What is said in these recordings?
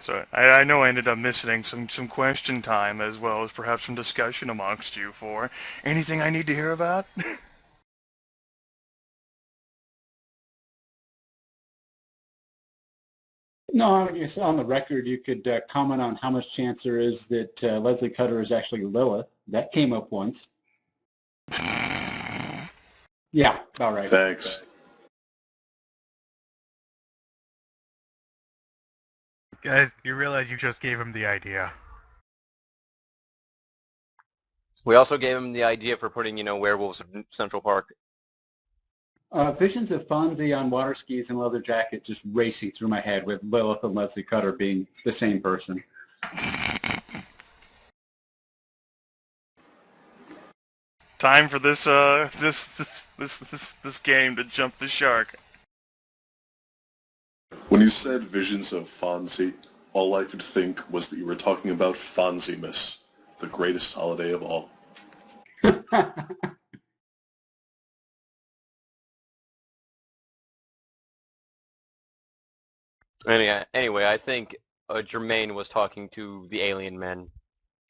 So I know I ended up missing some question time as well as perhaps some discussion amongst you for anything I need to hear about. No, I guess on the record, you could comment on how much chance there is that Leslie Cutter is actually Lilith. That came up once. Yeah, about right. Thanks. Guys, you realize you just gave him the idea. We also gave him the idea for putting, werewolves in Central Park. Visions of Fonzie on water skis and leather jacket just racing through my head with Lilith and Leslie Cutter being the same person. Time for this game to jump the shark. When you said visions of Fonzie, all I could think was that you were talking about Fonzie-mas, the greatest holiday of all. Anyway, I think Jermaine was talking to the alien men.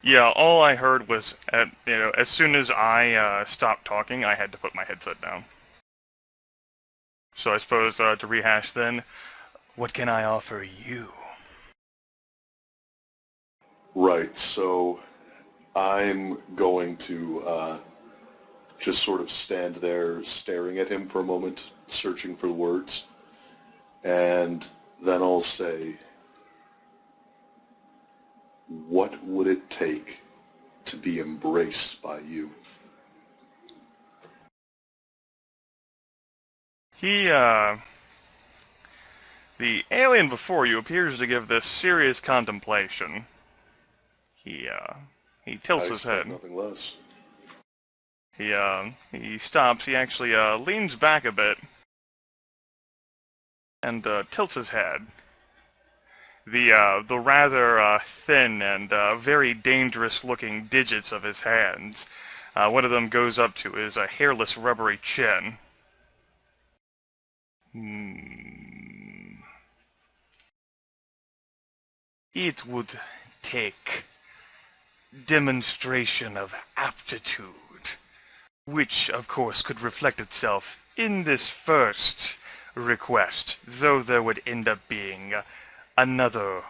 Yeah, all I heard was, as soon as I stopped talking, I had to put my headset down. So I suppose to rehash then, what can I offer you? Right, so I'm going to just sort of stand there staring at him for a moment, searching for the words, and then I'll say, what would it take to be embraced by you? The alien before you appears to give this serious contemplation. He tilts his head. Nothing less. He stops. He actually leans back a bit and tilts his head. The rather thin and very dangerous-looking digits of his hands. One of them goes up to his hairless, rubbery chin. It would take demonstration of aptitude, which, of course, could reflect itself in this first request, though there would end up being another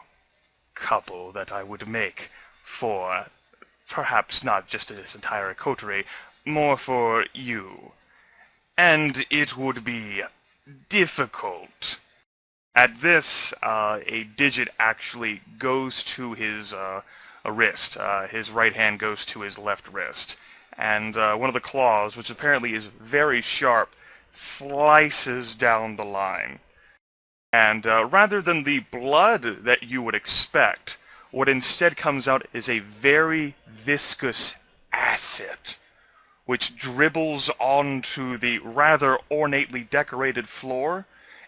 couple that I would make for, perhaps not just this entire coterie, more for you. And it would be difficult. At this, a digit actually goes to his wrist. His right hand goes to his left wrist. And one of the claws, which apparently is very sharp, slices down the line. And rather than the blood that you would expect, what instead comes out is a very viscous acid, which dribbles onto the rather ornately decorated floor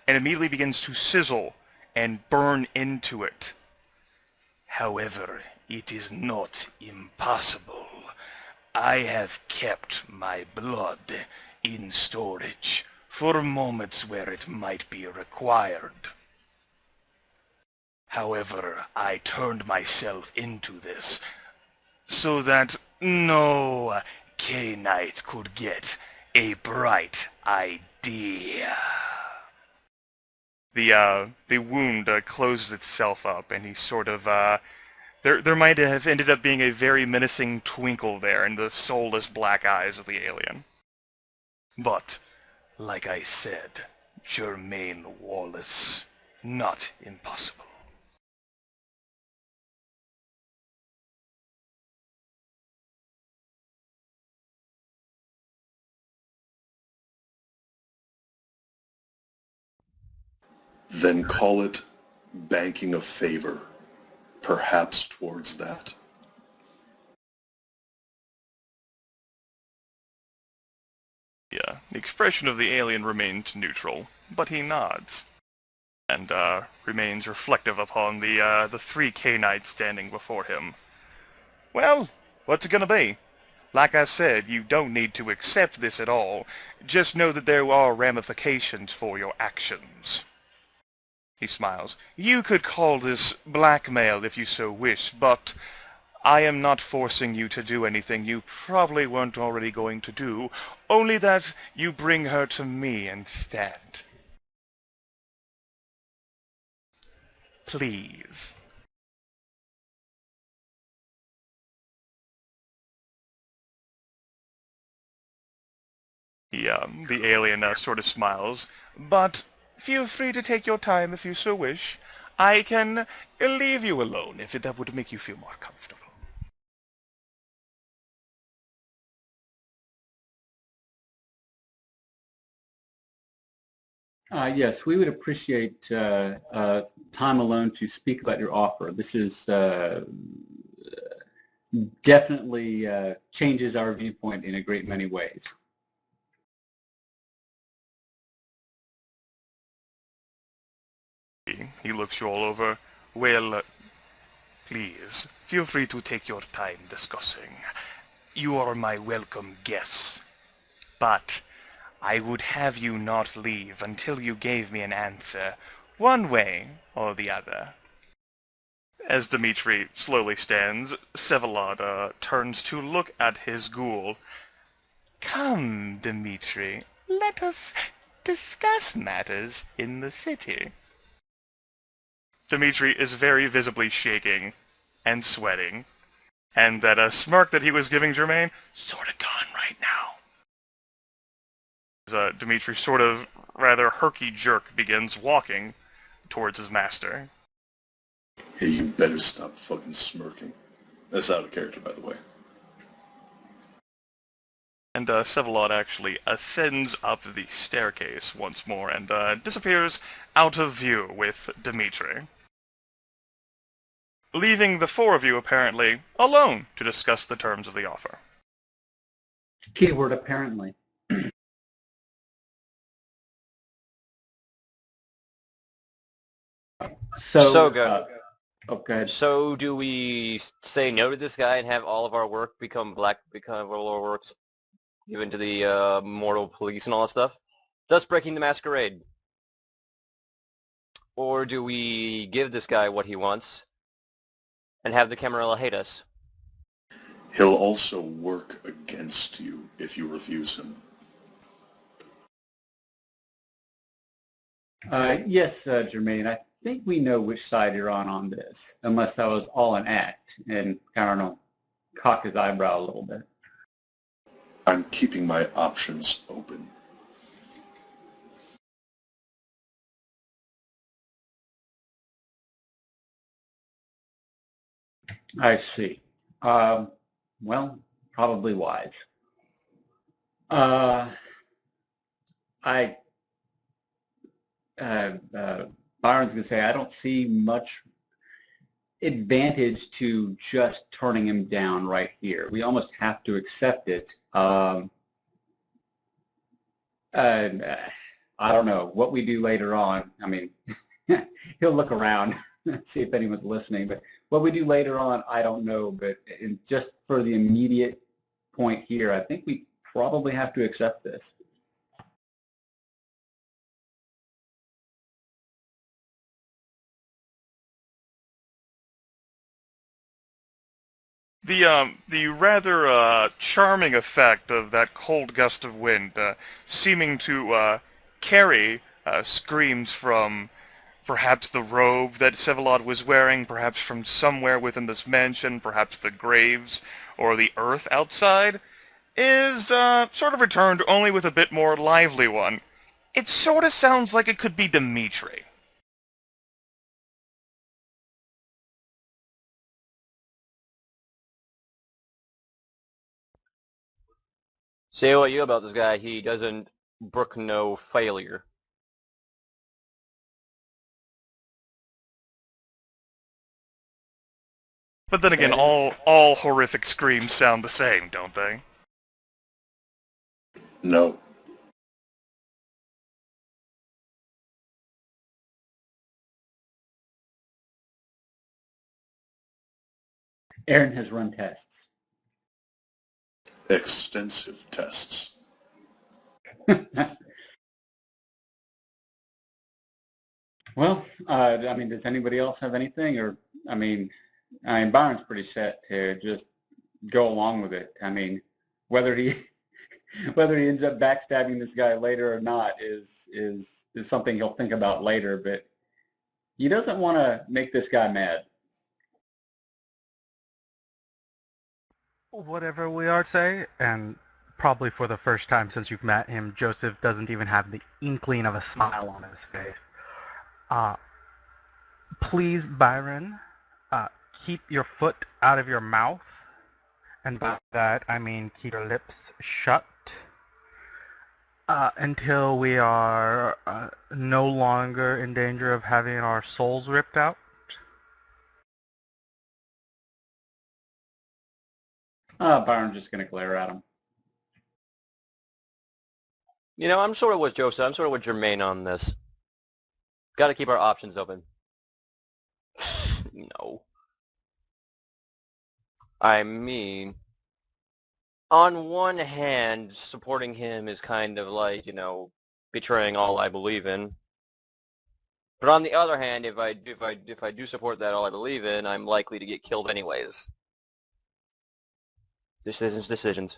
and immediately begins to sizzle and burn into it. However, it is not impossible. I have kept my blood in storage for moments where it might be required. However, I turned myself into this so that no K-Knight could get a bright idea. The wound closes itself up, and he sort of, there might have ended up being a very menacing twinkle there in the soulless black eyes of the alien. But, like I said, Jermaine Wallace, not impossible. Then call it banking a favor, perhaps towards that. Yeah, the expression of the alien remains neutral, but he nods, and remains reflective upon the three K-Knights standing before him. Well, what's it gonna be? Like I said, you don't need to accept this at all. Just know that there are ramifications for your actions. He smiles. You could call this blackmail if you so wish, but I am not forcing you to do anything you probably weren't already going to do, only that you bring her to me instead. Please. The alien sort of smiles. But feel free to take your time if you so wish. I can leave you alone if that would make you feel more comfortable. Yes, we would appreciate time alone to speak about your offer. This is definitely changes our viewpoint in a great many ways. He looks you all over. Well, please, feel free to take your time discussing. You are my welcome guests. But I would have you not leave until you gave me an answer, one way or the other. As Dmitri slowly stands, Vsevolod turns to look at his ghoul. Come, Dmitri, let us discuss matters in the city. Dmitri is very visibly shaking and sweating, and that smirk that he was giving Jermaine, sort of gone right now. As Dmitri sort of rather herky jerk begins walking towards his master. Hey, you better stop fucking smirking. That's out of character, by the way. And Vsevolod actually ascends up the staircase once more and disappears out of view with Dmitri, leaving the four of you apparently alone to discuss the terms of the offer. Keyword apparently. So good. Okay. So do we say no to this guy and have all of our work become all our works given to the mortal police and all that stuff, thus breaking the Masquerade? Or do we give this guy what he wants and have the Camarilla hate us? He'll also work against you if you refuse him. Yes, Jermaine, I think we know which side you're on this, unless that was all an act, and I don't know, cock his eyebrow a little bit. I'm keeping my options open. I see. Well, probably wise. I Byron's gonna say I don't see much advantage to just turning him down right here. We almost have to accept it. I don't know what we do later on. I mean, he'll look around see if anyone's listening. But what we do later on, I don't know. But just for the immediate point here, I think we probably have to accept this. The rather charming effect of that cold gust of wind seeming to carry screams from perhaps the robe that Vsevolod was wearing, perhaps from somewhere within this mansion, perhaps the graves or the earth outside, is sort of returned only with a bit more lively one. It sort of sounds like it could be Dmitri. Say what you about this guy, he doesn't brook no failure. But then again, all horrific screams sound the same, don't they? No. Aaron has run tests. Extensive tests. Well, I mean, does anybody else have anything? Or, I mean, Byron's pretty set to just go along with it. I mean, whether he whether he ends up backstabbing this guy later or not is something he'll think about later. But he doesn't want to make this guy mad. Whatever we are say, and probably for the first time since you've met him, Joseph doesn't even have the inkling of a smile on his face. Uh, please, Byron, keep your foot out of your mouth, and by that I mean keep your lips shut, until we are no longer in danger of having our souls ripped out. Byron's just going to glare at him. You know, I'm sort of with Joseph. I'm sort of with Jermaine on this. Got to keep our options open. No. I mean, on one hand, supporting him is kind of like, you know, betraying all I believe in. But on the other hand, if I do support that all I believe in, I'm likely to get killed anyways. Decisions.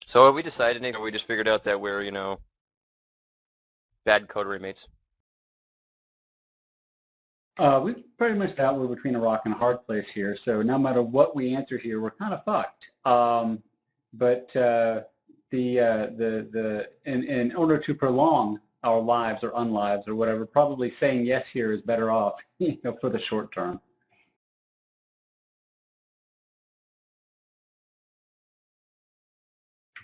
So have we decided anything, or we just figured out that we're, you know, bad coterie mates? We pretty much felt we're between a rock and a hard place here. So no matter what we answer here, we're kind of fucked. But in order to prolong our lives or unlives or whatever, probably saying yes here is better off, you know, for the short term.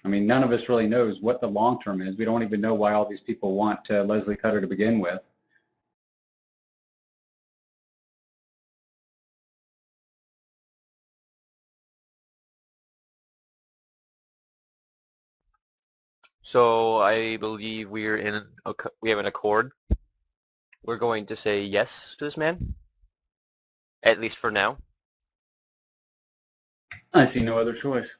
I mean, none of us really knows what the long term is. We don't even know why all these people want Leslie Cutter to begin with. So I believe we have an accord. We're going to say yes to this man, at least for now. I see no other choice.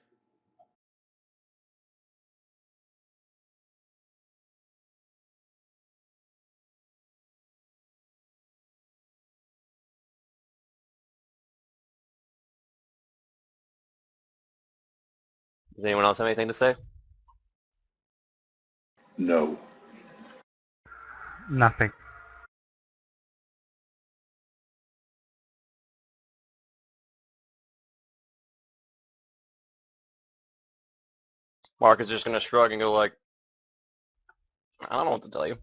Does anyone else have anything to say? No. Nothing. Mark is just going to shrug and go like, I don't know what to tell you.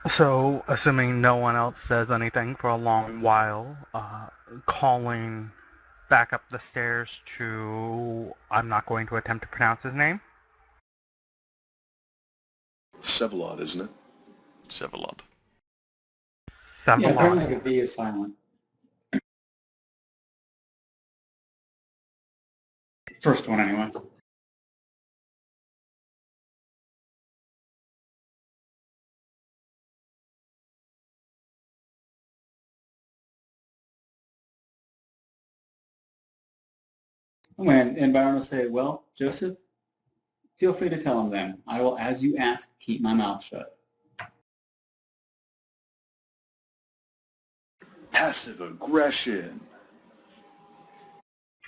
So, assuming no one else says anything for a long while, calling back up the stairs to, I'm not going to attempt to pronounce his name. Sevalot, isn't it? Sevalot. Yeah, apparently Sevalot. the V is silent. First one, anyway. And Byron will say, well, Joseph, feel free to tell him then. I will, as you ask, keep my mouth shut. Passive aggression.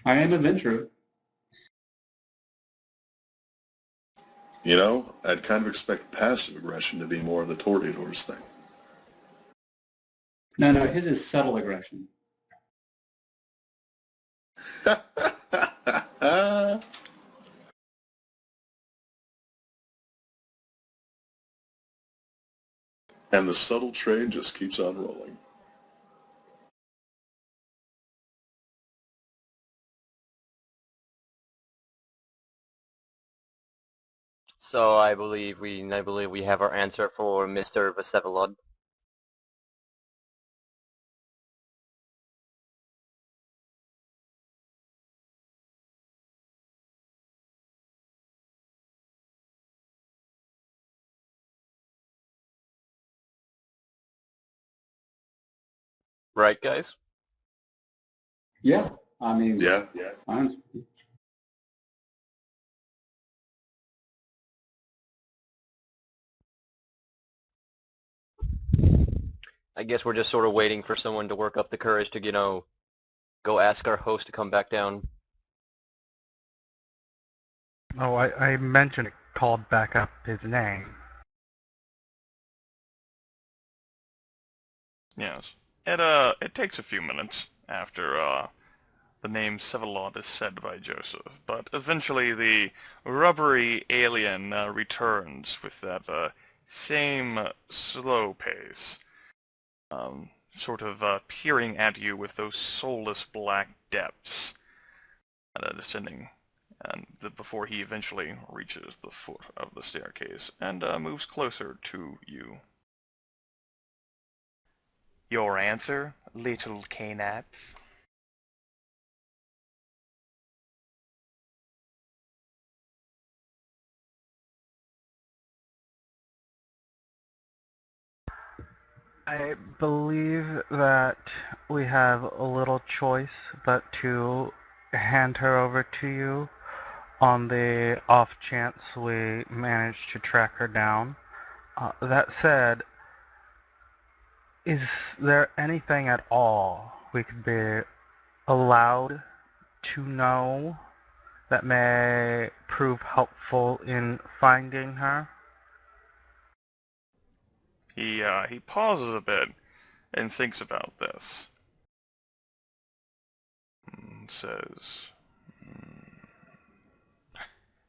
I am adventurer. You know, I'd kind of expect passive aggression to be more of the Toreador's thing. No, his is subtle aggression. And the subtle train just keeps on rolling. So I believe we have our answer for Mr. Vasevalod. Right, guys? Yeah, I mean, Yeah. fine. I guess we're just sort of waiting for someone to work up the courage to, go ask our host to come back down. Oh, I mentioned it called back up his name. Yes. It takes a few minutes after the name Sevalot is said by Joseph, but eventually the rubbery alien returns with that same slow pace, sort of peering at you with those soulless black depths, descending, and before he eventually reaches the foot of the staircase and moves closer to you. Your answer, little Canats? I believe that we have a little choice but to hand her over to you on the off chance we manage to track her down. That said, is there anything at all we could be allowed to know that may prove helpful in finding her? He pauses a bit and thinks about this. Says,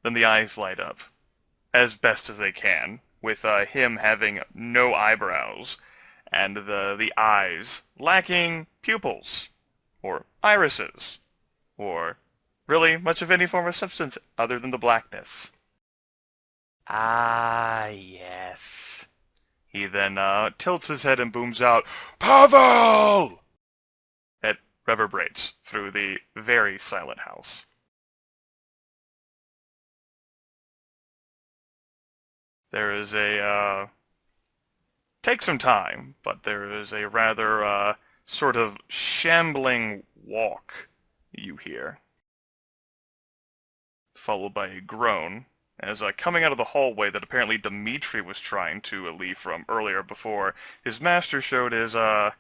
then the eyes light up, as best as they can, with him having no eyebrows, and the eyes lacking pupils, or irises, or really much of any form of substance other than the blackness. Ah, yes. He then tilts his head and booms out, Pavel! It reverberates through the very silent house. There is a, takes some time, but there is a rather, sort of shambling walk you hear, followed by a groan, as coming out of the hallway that apparently Dimitri was trying to leave from earlier before his master showed his, a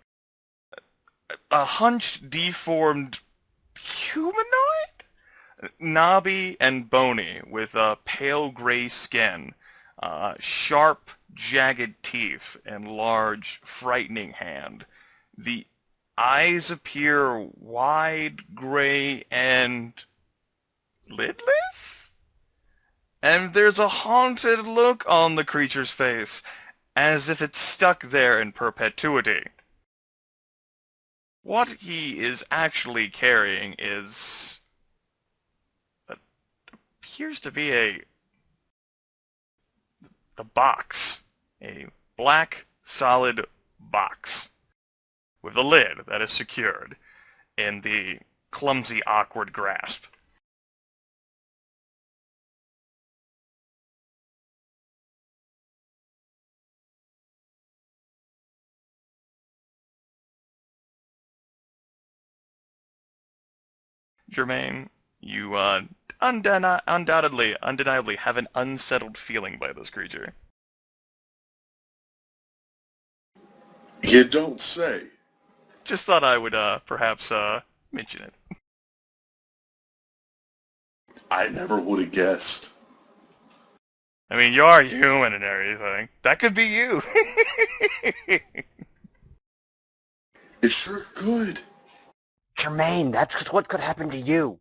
hunched, deformed humanoid? Knobby and bony, with pale gray skin, sharp, jagged teeth, and large, frightening hand. The eyes appear wide, gray, and lidless? And there's a haunted look on the creature's face, as if it's stuck there in perpetuity. What he is actually carrying appears to be a box. A black, solid box. With a lid that is secured in the clumsy, awkward grasp. Jermaine, you undeniably have an unsettled feeling by this creature. You don't say. Just thought I would perhaps mention it. I never would have guessed. I mean, you are human and everything. That could be you. It sure could. Jermaine, that's what could happen to you.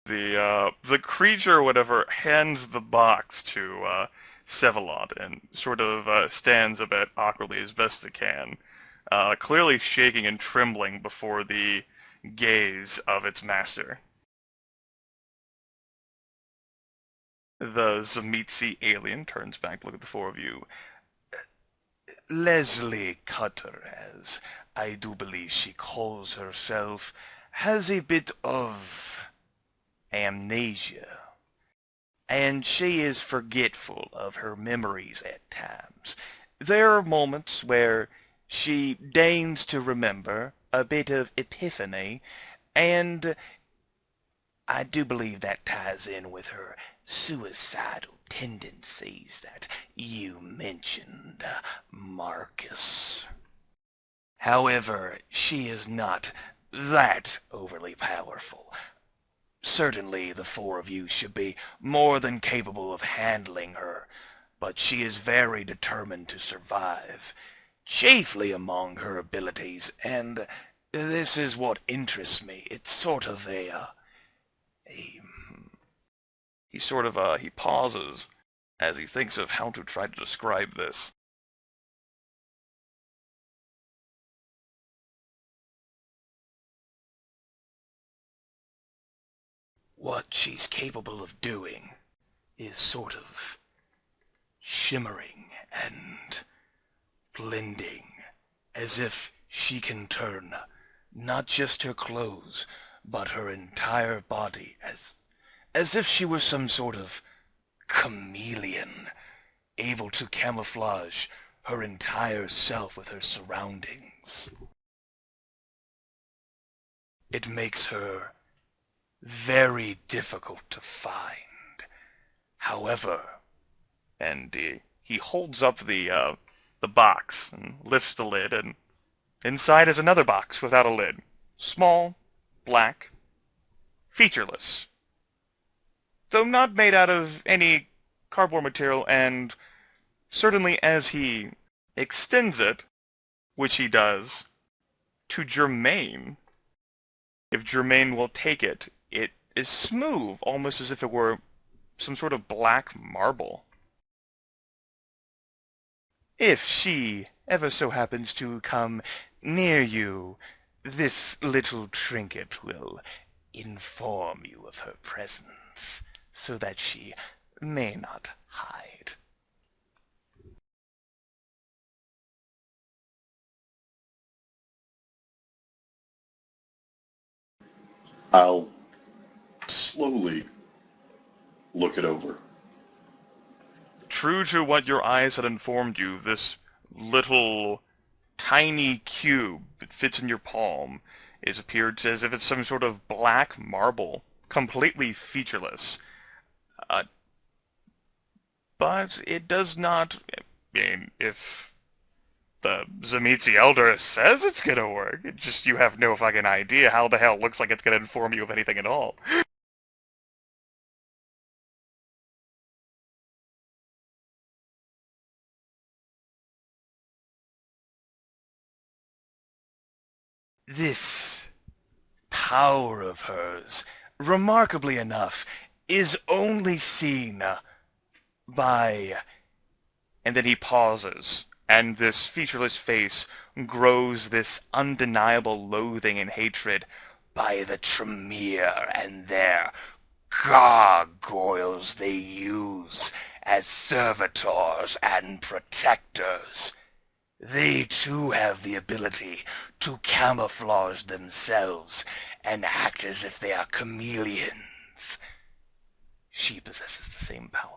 The creature, whatever, hands the box to Sevalot and sort of stands a bit awkwardly as best it can, clearly shaking and trembling before the gaze of its master. The Zamitsi alien turns back to look at the four of you. Leslie Cutter, as I do believe she calls herself, has a bit of amnesia, and she is forgetful of her memories at times. There are moments where She deigns to remember a bit of epiphany, and I do believe that ties in with her suicidal tendencies that you mentioned, Marcus. However, she is not that overly powerful. Certainly the four of you should be more than capable of handling her, but she is very determined to survive, chiefly among her abilities, and this is what interests me. It's sort of a he pauses as he thinks of how to try to describe this. What she's capable of doing is sort of shimmering and blending, as if she can turn not just her clothes, but her entire body, as if she were some sort of chameleon, able to camouflage her entire self with her surroundings. It makes her very difficult to find. However, and he holds up the box and lifts the lid, and inside is another box without a lid. Small, black, featureless. Though not made out of any cardboard material, and certainly as he extends it, which he does, to Jermaine, if Jermaine will take it, it is smooth, almost as if it were some sort of black marble. If she ever so happens to come near you, this little trinket will inform you of her presence, so that she may not hide. I'll slowly look it over. True to what your eyes had informed you, this little tiny cube that fits in your palm appeared as if it's some sort of black marble, completely featureless. But it does not, I mean, if the Zamitzi Elder says it's gonna work, it just, you have no fucking idea how the hell it looks like it's gonna inform you of anything at all. This power of hers, remarkably enough, is only seen by... And then he pauses, and this featureless face grows this undeniable loathing and hatred by the Tremere and their gargoyles they use as servitors and protectors. They too have the ability to camouflage themselves and act as if they are chameleons. She possesses the same power.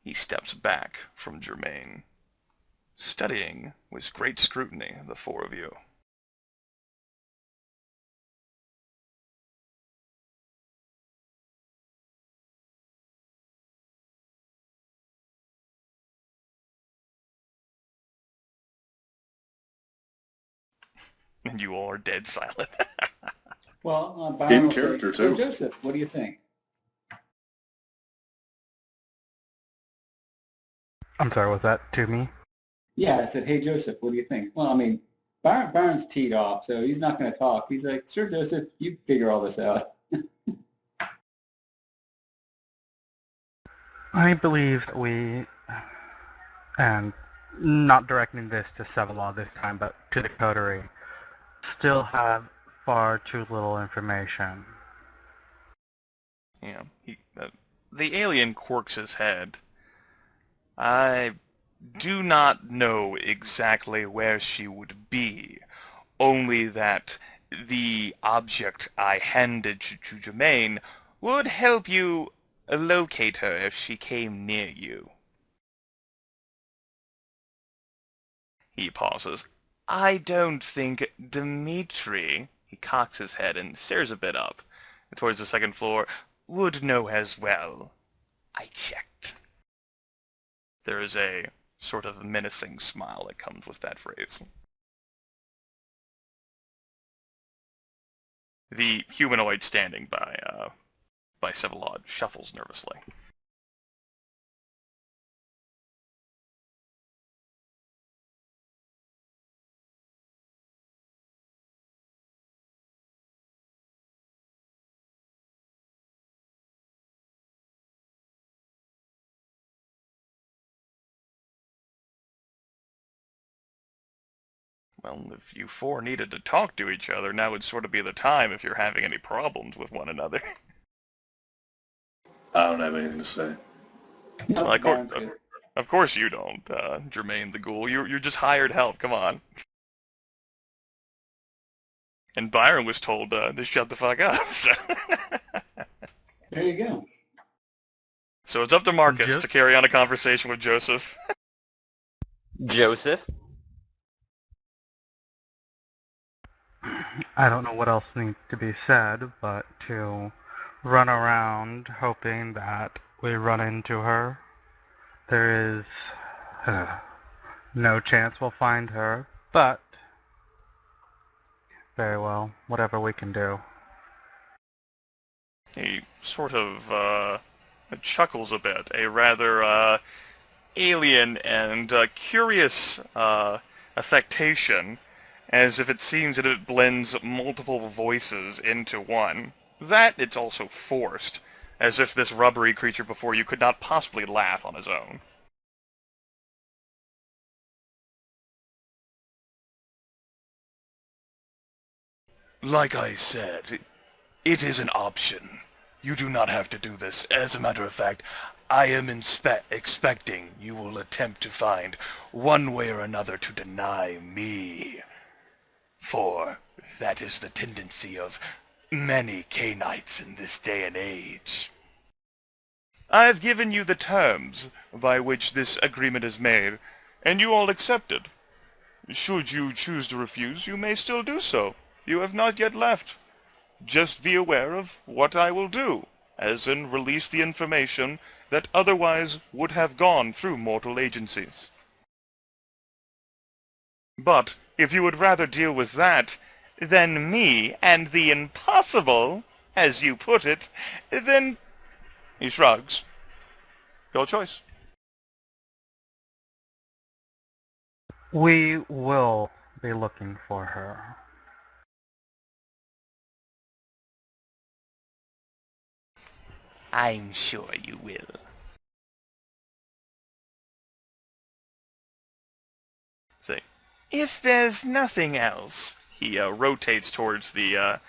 He steps back from Jermaine, studying with great scrutiny the four of you. And you all are dead silent. Well, Byron In will say, character, so too. Joseph, what do you think? I'm sorry, was that to me? Yeah, I said, hey, Joseph, what do you think? Well, I mean, Byron's teed off, so he's not going to talk. He's like, sure, Joseph, you figure all this out. I believe we, and not directing this to Sevelaw this time, but to the coterie, still have far too little information. Yeah, the alien quirks his head. I do not know exactly where she would be, only that the object I handed to Jermaine would help you locate her if she came near you. He pauses. I don't think Dmitri, he cocks his head and stares a bit up towards the second floor, would know as well. I checked. There is a sort of menacing smile that comes with that phrase. The humanoid standing by Sevalod shuffles nervously. Well, if you four needed to talk to each other, now would sort of be the time if you're having any problems with one another. I don't have anything to say. No, Well, Byron's good. of course you don't, Jermaine the Ghoul. You're just hired help. Come on. And Byron was told to shut the fuck up. So, There you go. so it's up to Marcus Just- to carry on a conversation with Joseph. Joseph? I don't know what else needs to be said, but to run around hoping that we run into her. There is no chance we'll find her, but very well, whatever we can do. He sort of chuckles a bit, a rather alien and curious affectation, as if it seems that it blends multiple voices into one. That it's also forced, as if this rubbery creature before you could not possibly laugh on his own. Like I said, it is an option. You do not have to do this. As a matter of fact, I am expecting you will attempt to find one way or another to deny me. For that is the tendency of many Canaanites in this day and age. I've given you the terms by which this agreement is made, and you all accepted. Should you choose to refuse, you may still do so. You have not yet left. Just be aware of what I will do, as in release the information that otherwise would have gone through mortal agencies. But if you would rather deal with that than me and the impossible, as you put it, then... He shrugs. Your choice. We will be looking for her. I'm sure you will. Say, if there's nothing else, he rotates towards the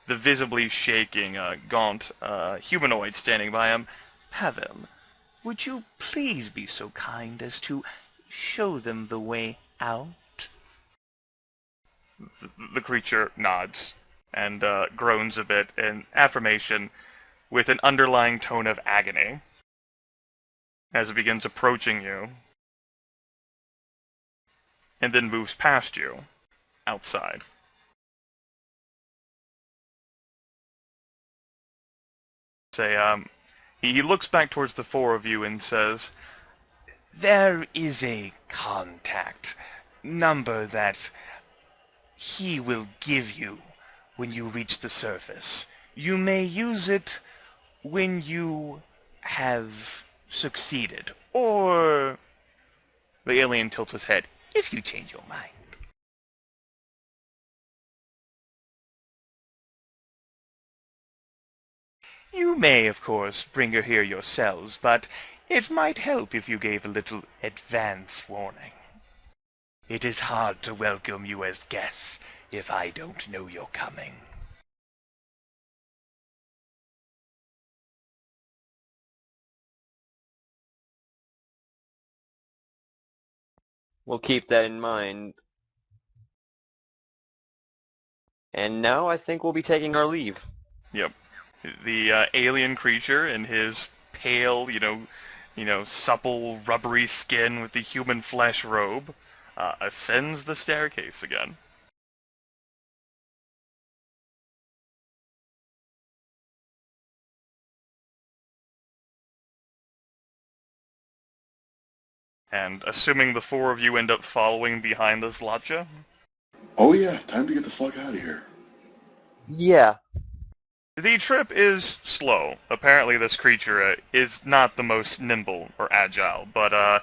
visibly shaking, gaunt humanoid standing by him. Pavel, would you please be so kind as to show them the way out? The creature nods and groans a bit in affirmation with an underlying tone of agony as it begins approaching you and then moves past you outside. He looks back towards the four of you and says, there is a contact number that he will give you when you reach the surface. You may use it when you have succeeded, or... The alien tilts his head, if you change your mind. You may, of course, bring her here yourselves, but it might help if you gave a little advance warning. It is hard to welcome you as guests if I don't know you're coming. We'll keep that in mind. And now I think we'll be taking our leave. Yep. The alien creature in his pale, supple, rubbery skin with the human flesh robe ascends the staircase again. And assuming the four of you end up following behind the Zlatja? Oh yeah, time to get the fuck out of here. Yeah. The trip is slow. Apparently this creature is not the most nimble or agile, but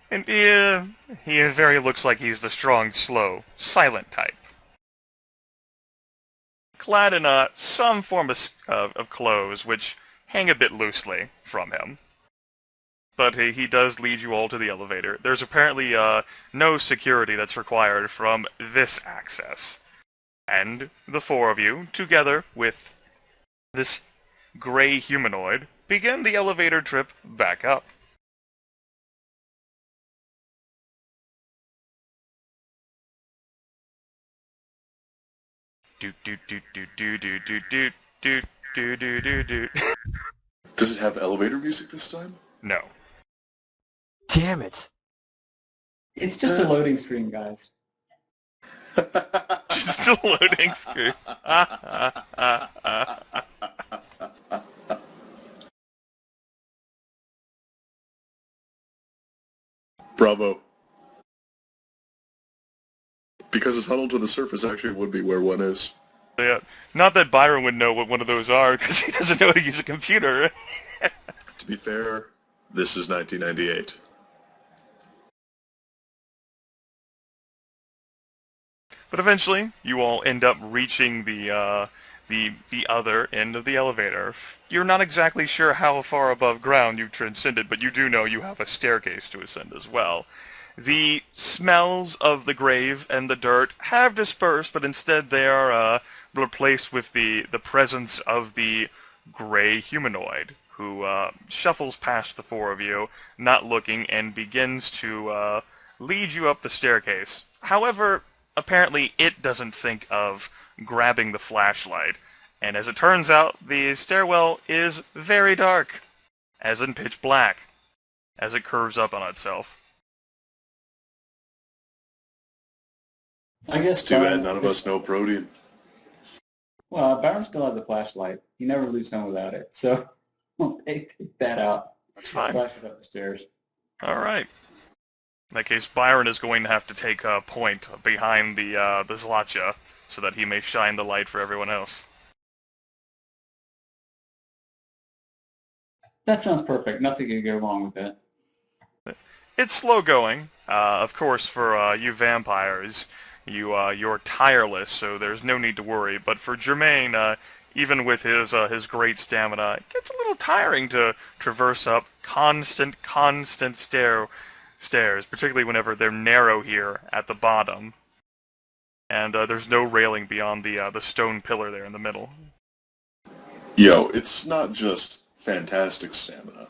and he very looks like he's the strong, slow, silent type. Clad in some form of clothes which hang a bit loosely from him. But he does lead you all to the elevator. There's apparently no security that's required from this access. And the four of you, together with this gray humanoid, begin the elevator trip back up. Doot doot doot doot doot doot doot doot doot doot doot doot doot. Does it have elevator music this time? No. Damn it. It's just a loading screen, guys. Just a loading screen. Bravo. Because it's huddled to the surface actually would be where one is. Yeah. Not that Byron would know what one of those are, because he doesn't know how to use a computer. To be fair, this is 1998. But eventually, you all end up reaching the other end of the elevator. You're not exactly sure how far above ground you've transcended, but you do know you have a staircase to ascend as well. The smells of the grave and the dirt have dispersed, but instead they are replaced with the presence of the gray humanoid, who shuffles past the four of you, not looking, and begins to lead you up the staircase. However, apparently it doesn't think of grabbing the flashlight, and as it turns out, the stairwell is very dark, as in pitch black, as it curves up on itself. I guess It's too bad none of us know Protean. Well, Byron still has a flashlight. You never lose home without it. So take that out. That's fine. Flash it up the stairs. All right. In that case, Byron is going to have to take a point behind the Zlatja so that he may shine the light for everyone else. That sounds perfect. Nothing could go wrong with that. It's slow going. Of course, for you vampires, you're tireless, so there's no need to worry. But for Jermaine, even with his great stamina, it gets a little tiring to traverse up constant stairs, particularly whenever they're narrow here at the bottom. And there's no railing beyond the stone pillar there in the middle. Yo, it's not just fantastic stamina.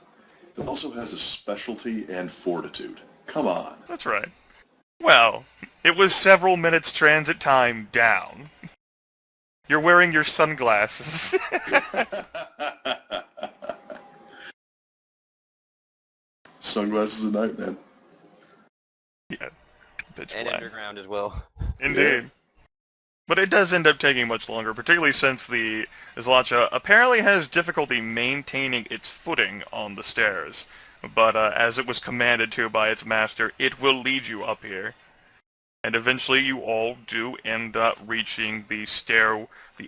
It also has a specialty and fortitude. Come on. That's right. Well, it was several minutes transit time down. You're wearing your sunglasses. Sunglasses at night, man. Yeah, pitch And black. underground as well. Indeed. Yeah. But it does end up taking much longer, particularly since the Zlatja apparently has difficulty maintaining its footing on the stairs. But as it was commanded to by its master, it will lead you up here. And eventually you all do end up reaching the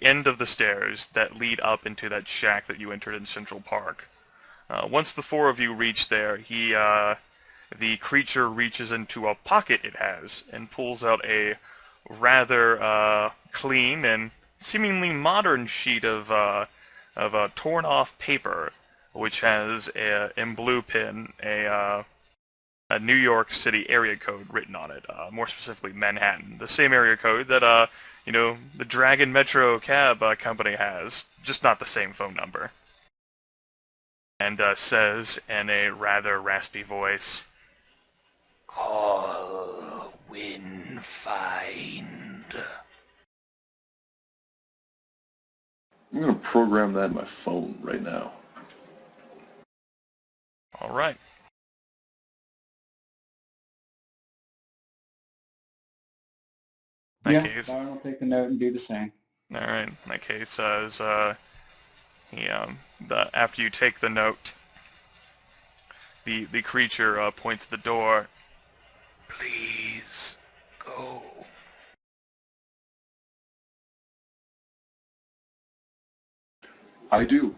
end of the stairs that lead up into that shack that you entered in Central Park. Once the four of you reach there, the creature reaches into a pocket it has and pulls out a rather clean and seemingly modern sheet of torn-off paper, which has in blue pen a New York City area code written on it, more specifically Manhattan, the same area code that the Dragon Metro cab company has, just not the same phone number. And says in a rather raspy voice, "Call when find." I'm going to program that in my phone right now. All right. In that Yeah, case, Byron will take the note and do the same. all right. In that case, as after you take the note, the creature points to the door. Please go. I do.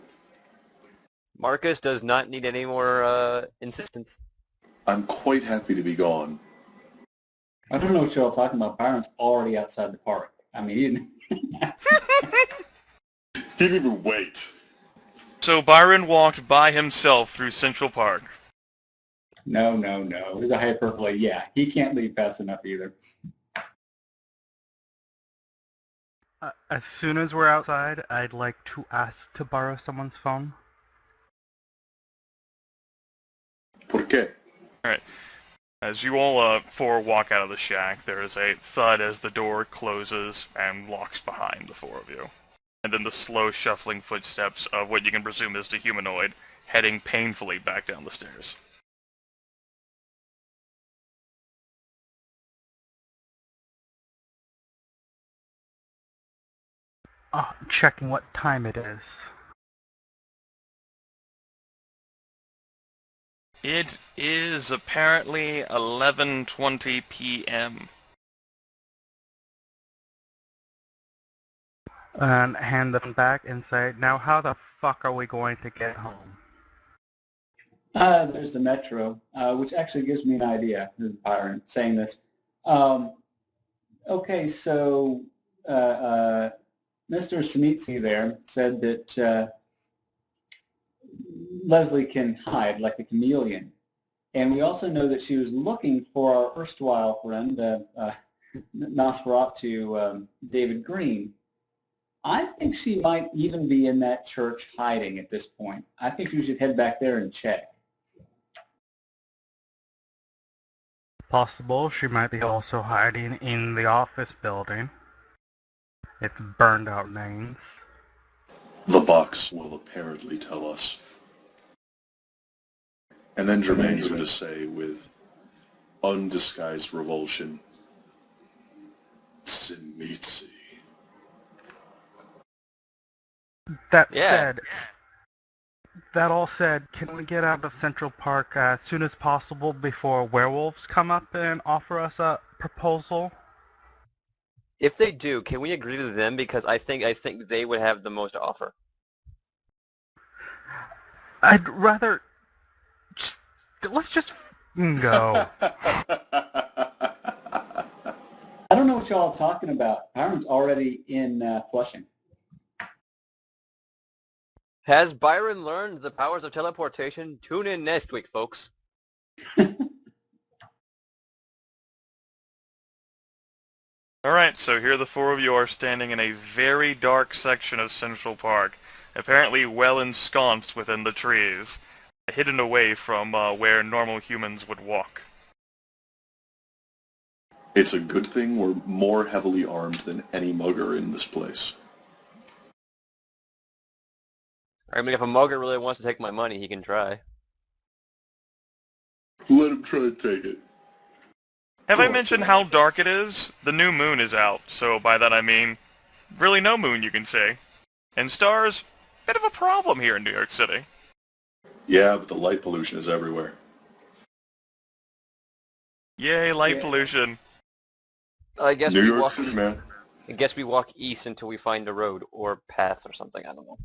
Marcus does not need any more insistence. I'm quite happy to be gone. I don't know what you're all talking about. Byron's already outside the park. I mean, he didn't... He didn't even wait. So Byron walked by himself through Central Park. No. It was a hyperbole. Yeah, he can't leave fast enough either. As soon as we're outside, I'd like to ask to borrow someone's phone. ¿Por qué? All right. As you all four walk out of the shack, there is a thud as the door closes and locks behind the four of you. And then the slow shuffling footsteps of what you can presume is the humanoid heading painfully back down the stairs. Checking what time it is. It is apparently 11:20 p.m. And hand them back and say, now how the fuck are we going to get home? There's the metro, which actually gives me an idea. This is Byron saying this. Okay, so Mr. Samitsi there said that Leslie can hide like a chameleon. And we also know that she was looking for our erstwhile friend, Nosferatu, David Green. I think she might even be in that church hiding at this point. I think you should head back there and check. Possible she might be also hiding in the office building. It's burned out names. The box will apparently tell us. And then Jermaine's going to say with undisguised revulsion, Tzimitzi. That all said, can we get out of Central Park as soon as possible before werewolves come up and offer us a proposal? If they do, can we agree with them? Because I think they would have the most to offer. I'd rather... let's just go. I don't know what y'all are talking about. Byron's already in Flushing. Has Byron learned the powers of teleportation? Tune in next week, folks. Alright, so here the four of you are standing in a very dark section of Central Park, apparently well ensconced within the trees, hidden away from where normal humans would walk. It's a good thing we're more heavily armed than any mugger in this place. I mean, if a mugger really wants to take my money, he can try. Let him try to take it. Have I mentioned how dark it is? The new moon is out, so by that I mean, really no moon you can see. And stars, bit of a problem here in New York City. Yeah, but the light pollution is everywhere. Yay, light pollution. I guess New we York walk. City, man. I guess we walk east until we find a road or path or something. I don't know.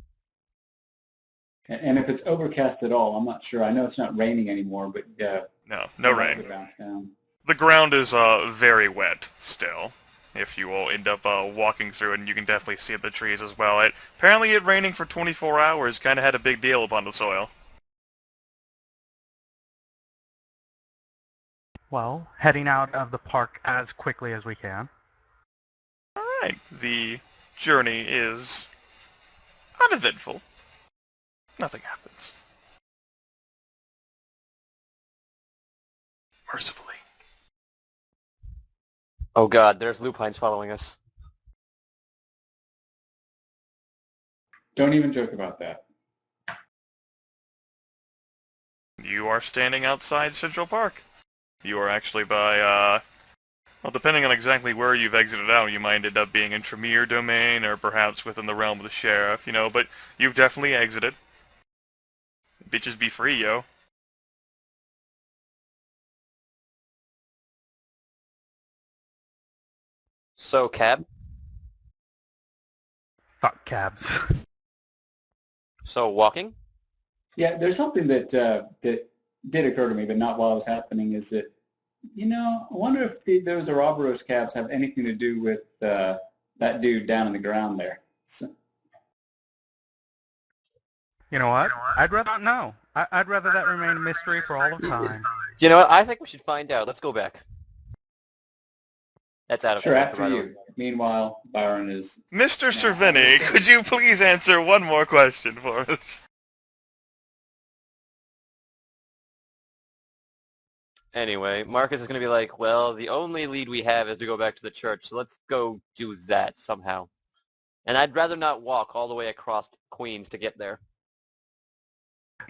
And if it's overcast at all, I'm not sure. I know it's not raining anymore, but No rain. would bounce down. The ground is very wet still. If you will end up walking through it, and you can definitely see the trees as well. Apparently it raining for 24 hours kind of had a big deal upon the soil. Well, heading out of the park as quickly as we can. Alright, the journey is uneventful. Nothing happens. Mercifully. Oh god, there's lupines following us. Don't even joke about that. You are standing outside Central Park. You are actually by, well, depending on exactly where you've exited out, you might end up being in Tremere domain or perhaps within the realm of the sheriff, but you've definitely exited. Bitches be free, yo. So, cab? Fuck cabs. So, walking? Yeah, there's something that did occur to me, but not while it was happening, is that, I wonder if those Ouroboros cabs have anything to do with that dude down in the ground there. So, You know what? I'd rather not know. I'd rather that remain a mystery for all of time. You know what? I think we should find out. Let's go back. That's out of sure, character, after by the way. you. Meanwhile, Byron is... Mr. Cervini, could you please answer one more question for us? Anyway, Marcus is going to be like, well, the only lead we have is to go back to the church, so let's go do that somehow. And I'd rather not walk all the way across Queens to get there.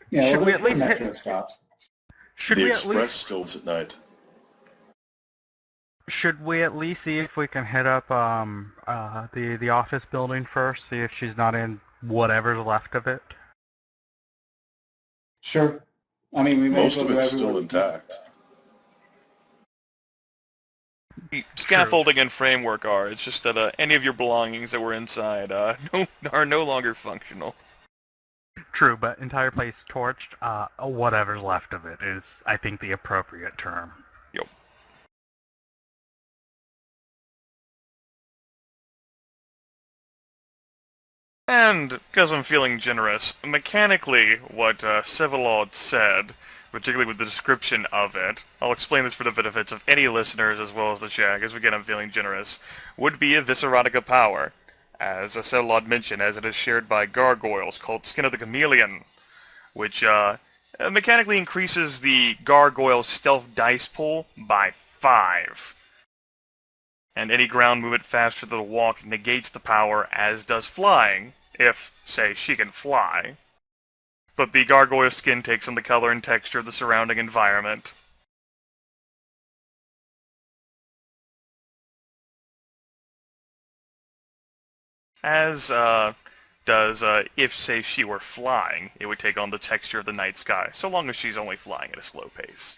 Yeah, Should well, we at least metro stops. Should The we express at least still at night. Should we at least see if we can hit up the office building first? See if she's not in whatever's left of it. Sure. I mean, we may Most as well of go it's still everywhere. intact. Scaffolding and framework are. It's just that any of your belongings that were inside are no longer functional. True, but entire place torched. Whatever's left of it is, I think, the appropriate term. Yep. And, because I'm feeling generous, mechanically, what Sevalod said, particularly with the description of it, I'll explain this for the benefits of any listeners as well as the chat, because again I'm feeling generous, would be a Viscerotica power, as Sevalod mentioned, as it is shared by gargoyles, called Skin of the Chameleon, which mechanically increases the gargoyle's stealth dice pool by 5. And any ground movement faster than a walk negates the power, as does flying, if, say, she can fly. But the gargoyle skin takes on the color and texture of the surrounding environment. As does, if, say, she were flying, it would take on the texture of the night sky, so long as she's only flying at a slow pace.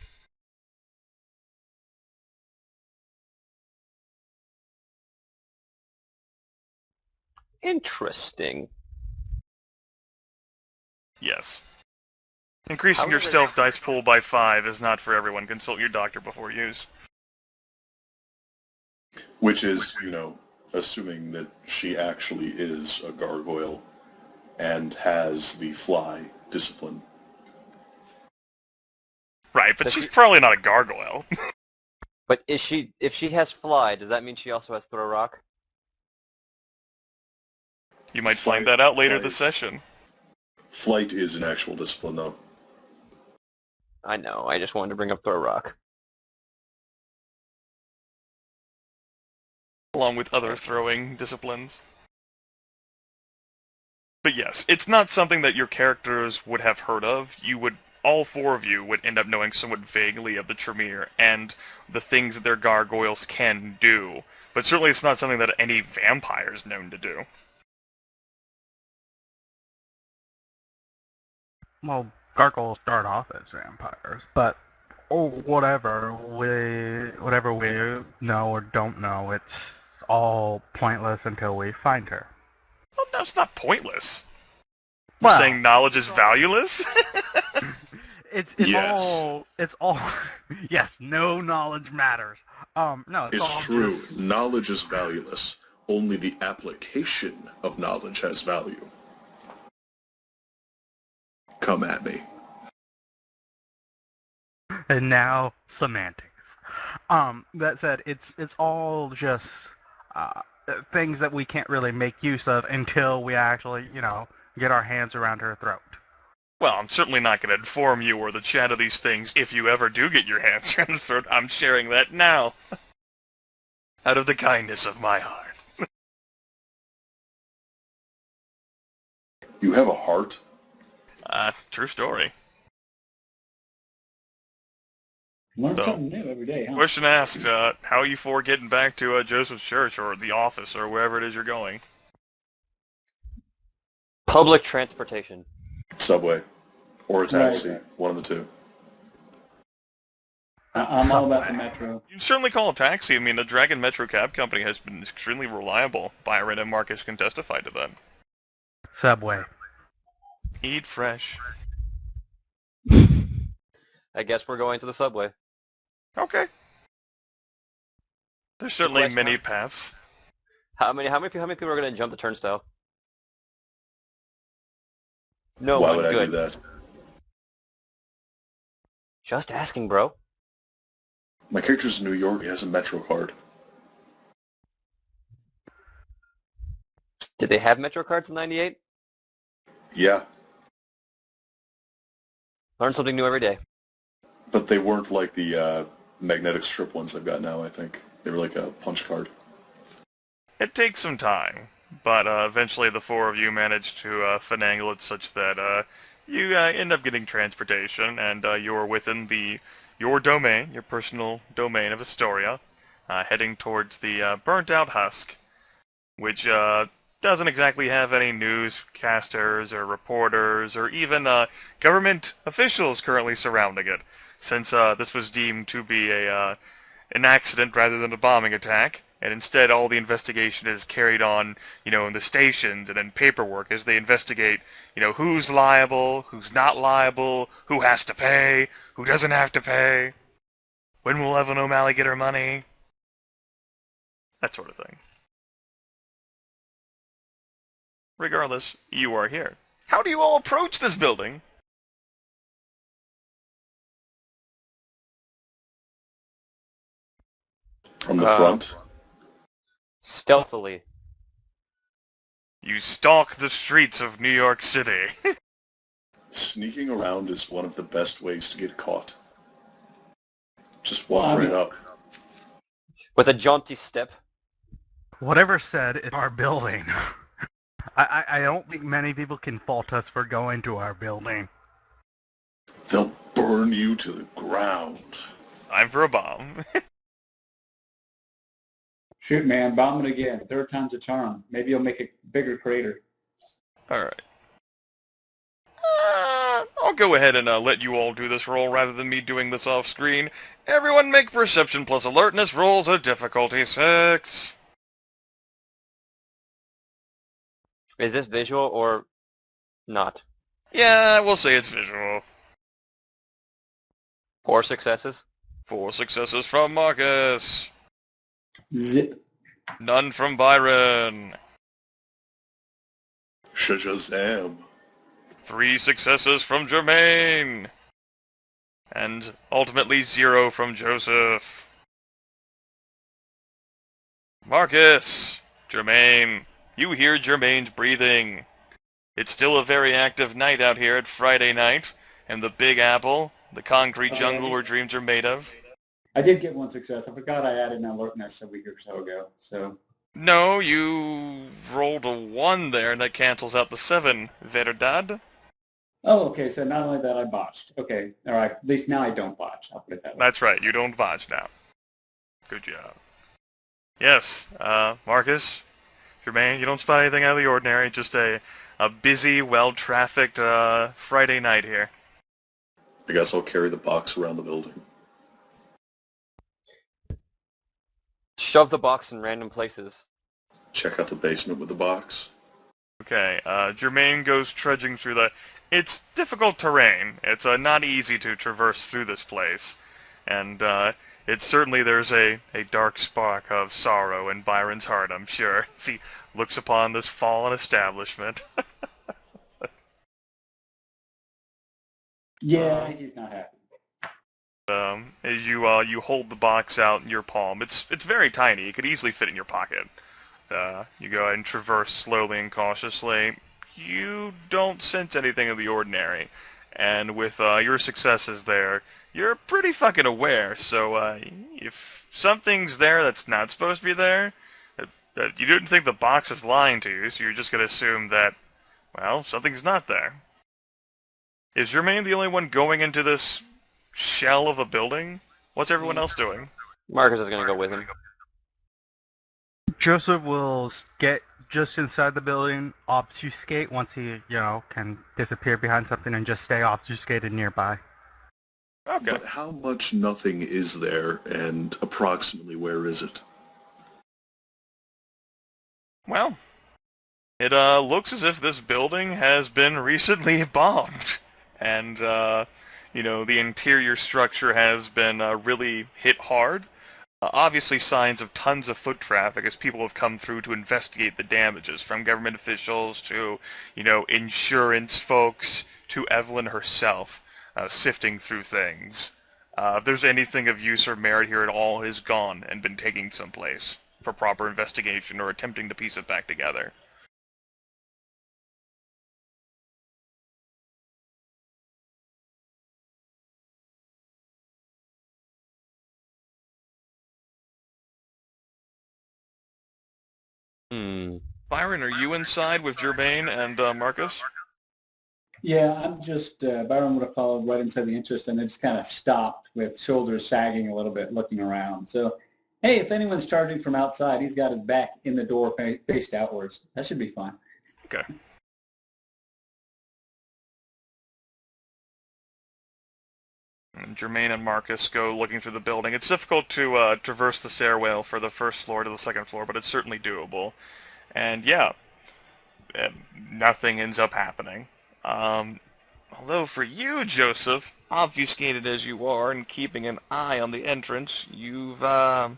Interesting. Yes. Increasing How your does it- stealth dice pool by 5 is not for everyone. Consult your doctor before use. Which is, assuming that she actually is a gargoyle and has the fly discipline. Right, but Does she's she- probably not a gargoyle. But if she has fly, does that mean she also has throw rock? You might Flight- find that out later flight this is- session. Flight is an actual discipline, though. I know, I just wanted to bring up throw rock. Along with other throwing disciplines. But yes, it's not something that your characters would have heard of. All 4 of you would end up knowing somewhat vaguely of the Tremere and the things that their gargoyles can do. But certainly it's not something that any vampire is known to do. Well, gargoyles start off as vampires, but whatever we know or don't know, it's all pointless until we find her. Well, that's not pointless. You're Well, saying knowledge is valueless? it's Yes. all yes, no knowledge matters. No, it's It's all true. just- Knowledge is valueless. Only the application of knowledge has value. Come at me. And now semantics. That said, it's all just things that we can't really make use of until we actually, get our hands around her throat. Well, I'm certainly not going to inform you or the chat of these things if you ever do get your hands around the throat. I'm sharing that now. Out of the kindness of my heart. You have a heart? True story. Learn So, something new every day, huh? question asked, how are you for getting back to Joseph's church or the office or wherever it is you're going? Public transportation. Subway. Or a taxi. Right. One of the two. I'm all about the metro. You can certainly call a taxi. I mean, the Dragon Metro Cab Company has been extremely reliable. Byron and Marcus can testify to that. Subway. Eat fresh. I guess we're going to the subway. Okay. There's certainly question, many huh? paths. How many people are going to jump the turnstile? No Why one. would I Good. do that? Just asking, bro. My character's in New York. He has a Metro card. Did they have Metro cards in '98? Yeah, Learn something new every day. but they weren't like the magnetic strip ones I've got now, I think. They were like a punch card. It takes some time, but eventually the four of you manage to finagle it such that you end up getting transportation, and you're within your domain, your personal domain of Astoria, heading towards the burnt-out husk, which doesn't exactly have any newscasters or reporters or even government officials currently surrounding it, since this was deemed to be an accident rather than a bombing attack, and instead all the investigation is carried on, in the stations and in paperwork as they investigate, who's liable, who's not liable, who has to pay, who doesn't have to pay, when will Evan O'Malley get her money, that sort of thing. Regardless, you are here. How do you all approach this building? From the front. Stealthily. You stalk the streets of New York City. Sneaking around is one of the best ways to get caught. Just walk right up. With a jaunty step. Whatever said, it's our building. I don't think many people can fault us for going to our building. They'll burn you to the ground. Time for a bomb. Shoot, man, bomb it again. Third time's a charm. Maybe you'll make a bigger crater. Alright. I'll go ahead and let you all do this roll rather than me doing this off screen. Everyone make perception plus alertness rolls of difficulty 6. Is this visual or not? Yeah, we'll say it's visual. 4 successes. 4 successes from Marcus. Zip. None from Byron. Shazam. 3 successes from Jermaine. And ultimately 0 from Joseph. Marcus. Jermaine. You hear Jermaine's breathing. It's still a very active night out here at Friday night, and the Big Apple, the concrete jungle where dreams are made of. I did get 1 success. I forgot I added an alertness a week or so ago. So. No, you rolled a 1 there, and that cancels out the 7, Verdad. Oh, okay. So not only that, I botched. Okay. All right. At least now I don't botch. I'll put it that way. That's right, you don't botch now. Good job. Yes, Marcus, Jermaine, you don't spot anything out of the ordinary, just a busy, well-trafficked Friday night here. I guess I'll carry the box around the building. Shove the box in random places. Check out the basement with the box. Okay, Jermaine goes trudging through it's difficult terrain. It's not easy to traverse through this place. And it's certainly there's a dark spark of sorrow in Byron's heart, I'm sure, as he looks upon this fallen establishment. Yeah, he's not happy. As you hold the box out in your palm, it's very tiny. It could easily fit in your pocket. You go ahead and traverse slowly and cautiously. You don't sense anything of the ordinary, and with your successes there, you're pretty fucking aware. So if something's there that's not supposed to be there, you didn't think the box is lying to you, so you're just gonna assume that, Well, something's not there. Is Jermaine the only one going into this shell of a building? What's everyone else doing? Marcus is going to go with him. Joseph will get just inside the building, obfuscate once he, can disappear behind something and just stay obfuscated nearby. Okay. But how much nothing is there, and approximately where is it? Well, it looks as if this building has been recently bombed. And, the interior structure has been really hit hard. Obviously signs of tons of foot traffic as people have come through to investigate the damages, from government officials to, insurance folks to Evelyn herself, sifting through things. If there's anything of use or merit here at all, it is gone and been taken someplace for proper investigation or attempting to piece it back together. Byron, are you inside with Jermaine and Marcus? Yeah, I'm just, Byron would have followed right inside the entrance and then just kind of stopped with shoulders sagging a little bit, looking around. So, hey, if anyone's charging from outside, he's got his back in the door faced outwards. That should be fine. Okay. And Jermaine and Marcus go looking through the building. It's difficult to traverse the stairwell for the first floor to the second floor, but it's certainly doable. And yeah, nothing ends up happening. Although for you, Joseph, obfuscated as you are and keeping an eye on the entrance, you don't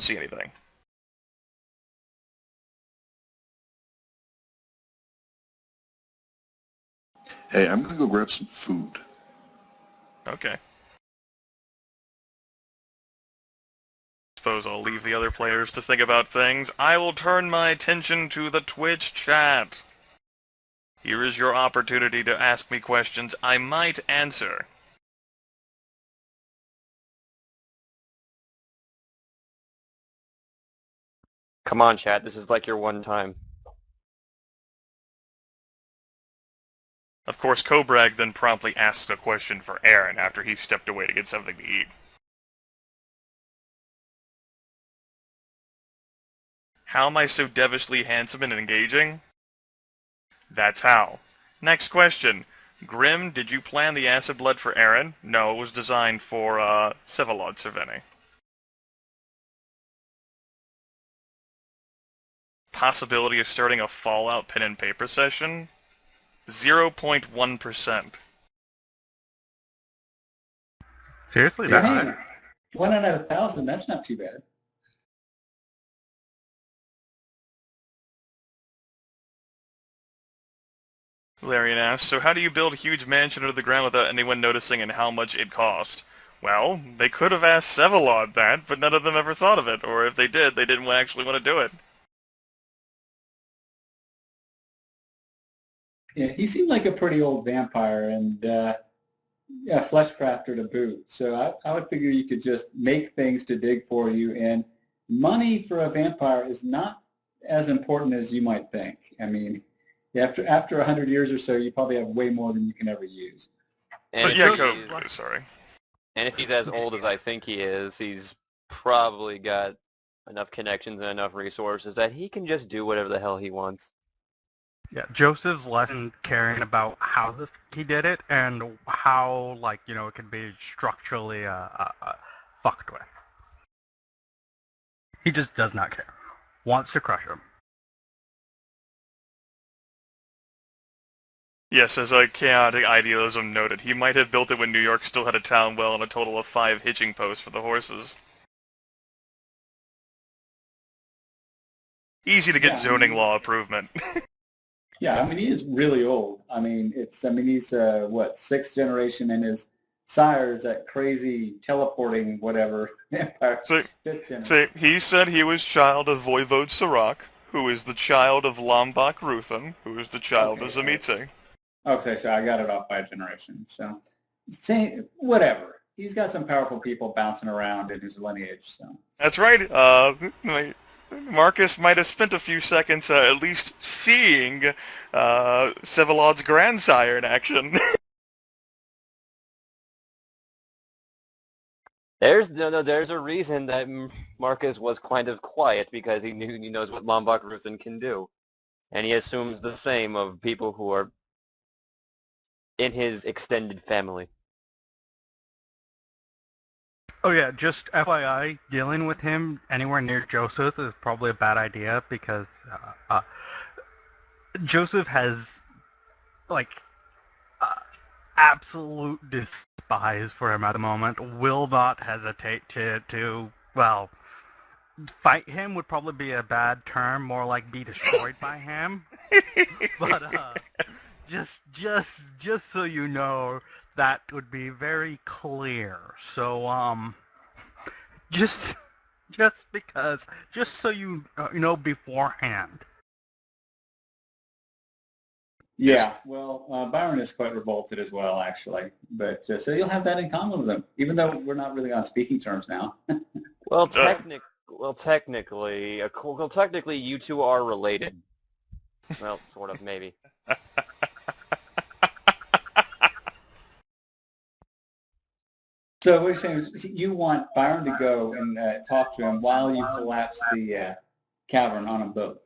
see anything. Hey, I'm gonna go grab some food. Okay. Suppose I'll leave the other players to think about things. I will turn my attention to the Twitch chat. Here is your opportunity to ask me questions I might answer. Come on, chat. This is like your one time. Of course, Kobrag then promptly asks a question for Aaron after he stepped away to get something to eat. How am I so devilishly handsome and engaging? That's how. Next question. Grim, did you plan the acid blood for Aaron? No, it was designed for, Sevalod Cerveni. Possibility of starting a Fallout pen and paper session? 0.1%. Seriously? So, hey, 1 out of 1,000, that's not too bad. Larian asks, so how do you build a huge mansion under the ground without anyone noticing and how much it cost? Well, they could have asked Sevalod that, but none of them ever thought of it, or if they did, they didn't actually want to do it. Yeah, he seemed like a pretty old vampire and fleshcrafter to boot. So I would figure you could just make things to dig for you, and money for a vampire is not as important as you might think. I mean, after 100 years or so, you probably have way more than you can ever use. And But yeah, sorry. And if he's as old as I think he is, he's probably got enough connections and enough resources that he can just do whatever the hell he wants. Yeah, Joseph's less in caring about how he did it and how, it could be structurally fucked with. He just does not care. Wants to crush him. Yes, as a chaotic idealism noted, he might have built it when New York still had a town well and a total of 5 hitching posts for the horses. Easy to get zoning law improvement. Yeah, I mean, he is really old. I mean, he's, 6th generation, and his sire's that crazy teleporting whatever. He said he was child of Voivode Sirach, who is the child of Lombok Ruthen, who is the child of Zamitse. Okay, so I got it off by a generation. So, whatever. He's got some powerful people bouncing around in his lineage. So that's right. Marcus might have spent a few seconds at least seeing Sevalod's grandsire in action. There's a reason that Marcus was kind of quiet, because he knows what Lombok Ruthen can do, and he assumes the same of people who are in his extended family. Oh yeah, just FYI, dealing with him anywhere near Joseph is probably a bad idea because Joseph has like absolute despise for him at the moment. Will not hesitate to well, fight him would probably be a bad term, more like be destroyed by him. But just so you know, that would be very clear. So just because, just so you know beforehand. Yeah, well, Byron is quite revolted as well, actually. But so you'll have that in common with him, even though we're not really on speaking terms now. Well, technically, you two are related. Well, sort of, maybe. So what you're saying is you want Byron to go and talk to him while you collapse the cavern on them both.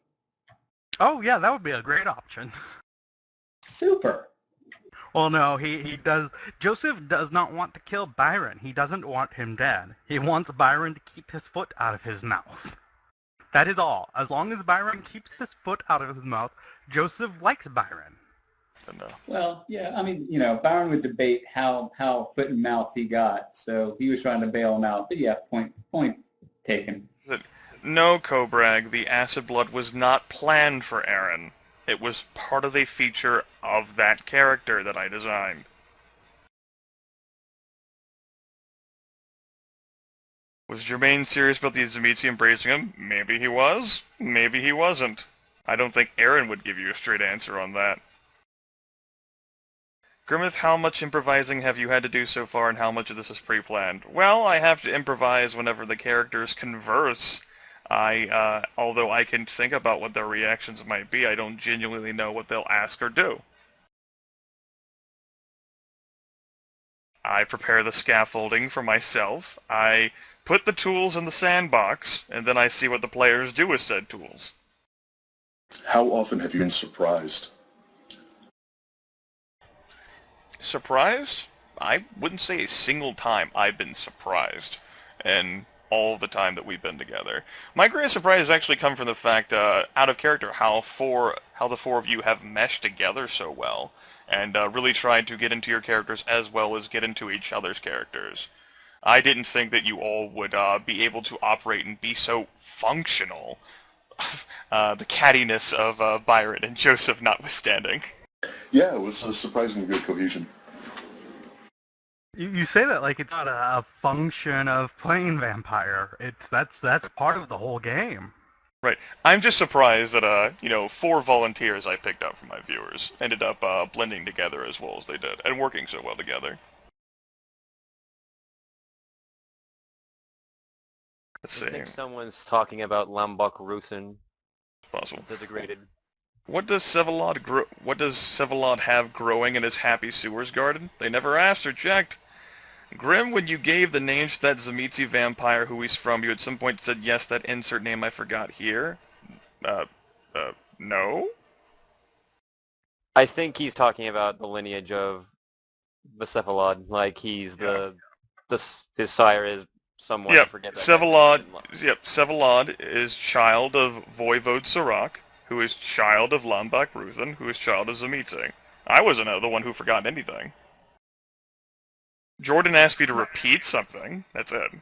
Oh yeah, that would be a great option. Super. Well, no, he does. Joseph does not want to kill Byron. He doesn't want him dead. He wants Byron to keep his foot out of his mouth. That is all. As long as Byron keeps his foot out of his mouth, Joseph likes Byron. Well, yeah, I mean, Byron would debate how foot and mouth he got, so he was trying to bail him out. But yeah, point taken. No, Cobrag, the acid blood was not planned for Aaron. It was part of a feature of that character that I designed. Was Jermaine serious about the Tzimisce embracing him? Maybe he was. Maybe he wasn't. I don't think Aaron would give you a straight answer on that. Grimith, how much improvising have you had to do so far, and how much of this is pre-planned? Well, I have to improvise whenever the characters converse. Although I can think about what their reactions might be, I don't genuinely know what they'll ask or do. I prepare the scaffolding for myself. I put the tools in the sandbox, and then I see what the players do with said tools. How often have you been surprised? Surprised? I wouldn't say a single time I've been surprised, and all the time that we've been together. My greatest surprise has actually come from the fact, out of character, how the four of you have meshed together so well, and really tried to get into your characters as well as get into each other's characters. I didn't think that you all would be able to operate and be so functional, the cattiness of Byron and Joseph notwithstanding. Yeah, it was a surprisingly good cohesion. You say that like it's not a function of playing vampire. That's part of the whole game. Right. I'm just surprised that 4 volunteers I picked up from my viewers ended up blending together as well as they did, and working so well together. Let's see. I think someone's talking about Lombok Ruthen. Possible. It's degraded. What does Sevalod have growing in his happy sewers garden? They never asked or checked. Grim, when you gave the names to that Tzimisce vampire who he's from, you at some point said, yes, that insert name I forgot here. No? I think he's talking about the lineage of Cephalod. Like he's his sire is someone. Yep. I forget that. Sevalod is child of Voivode Sirach, who is child of Lombok Ruthen, who is child of Tzimisce. I wasn't the one who forgot anything. Jordan asked me to repeat something. That's it.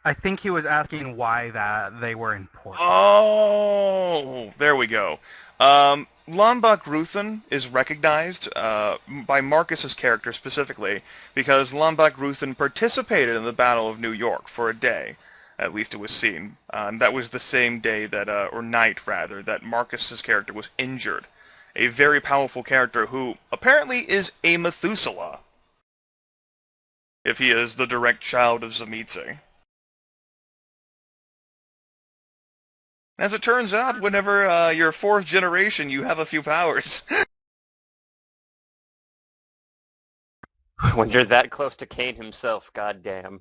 I think he was asking why that they were important. Oh, there we go. Lombok Ruthen is recognized by Marcus's character specifically because Lombok Ruthen participated in the Battle of New York for a day. At least it was seen. That was the same day that, or night rather, that Marcus's character was injured. A very powerful character who apparently is a Methuselah, if he is the direct child of Tzimisce. As it turns out, whenever you're fourth generation, you have a few powers. When you're that close to Kane himself, goddamn.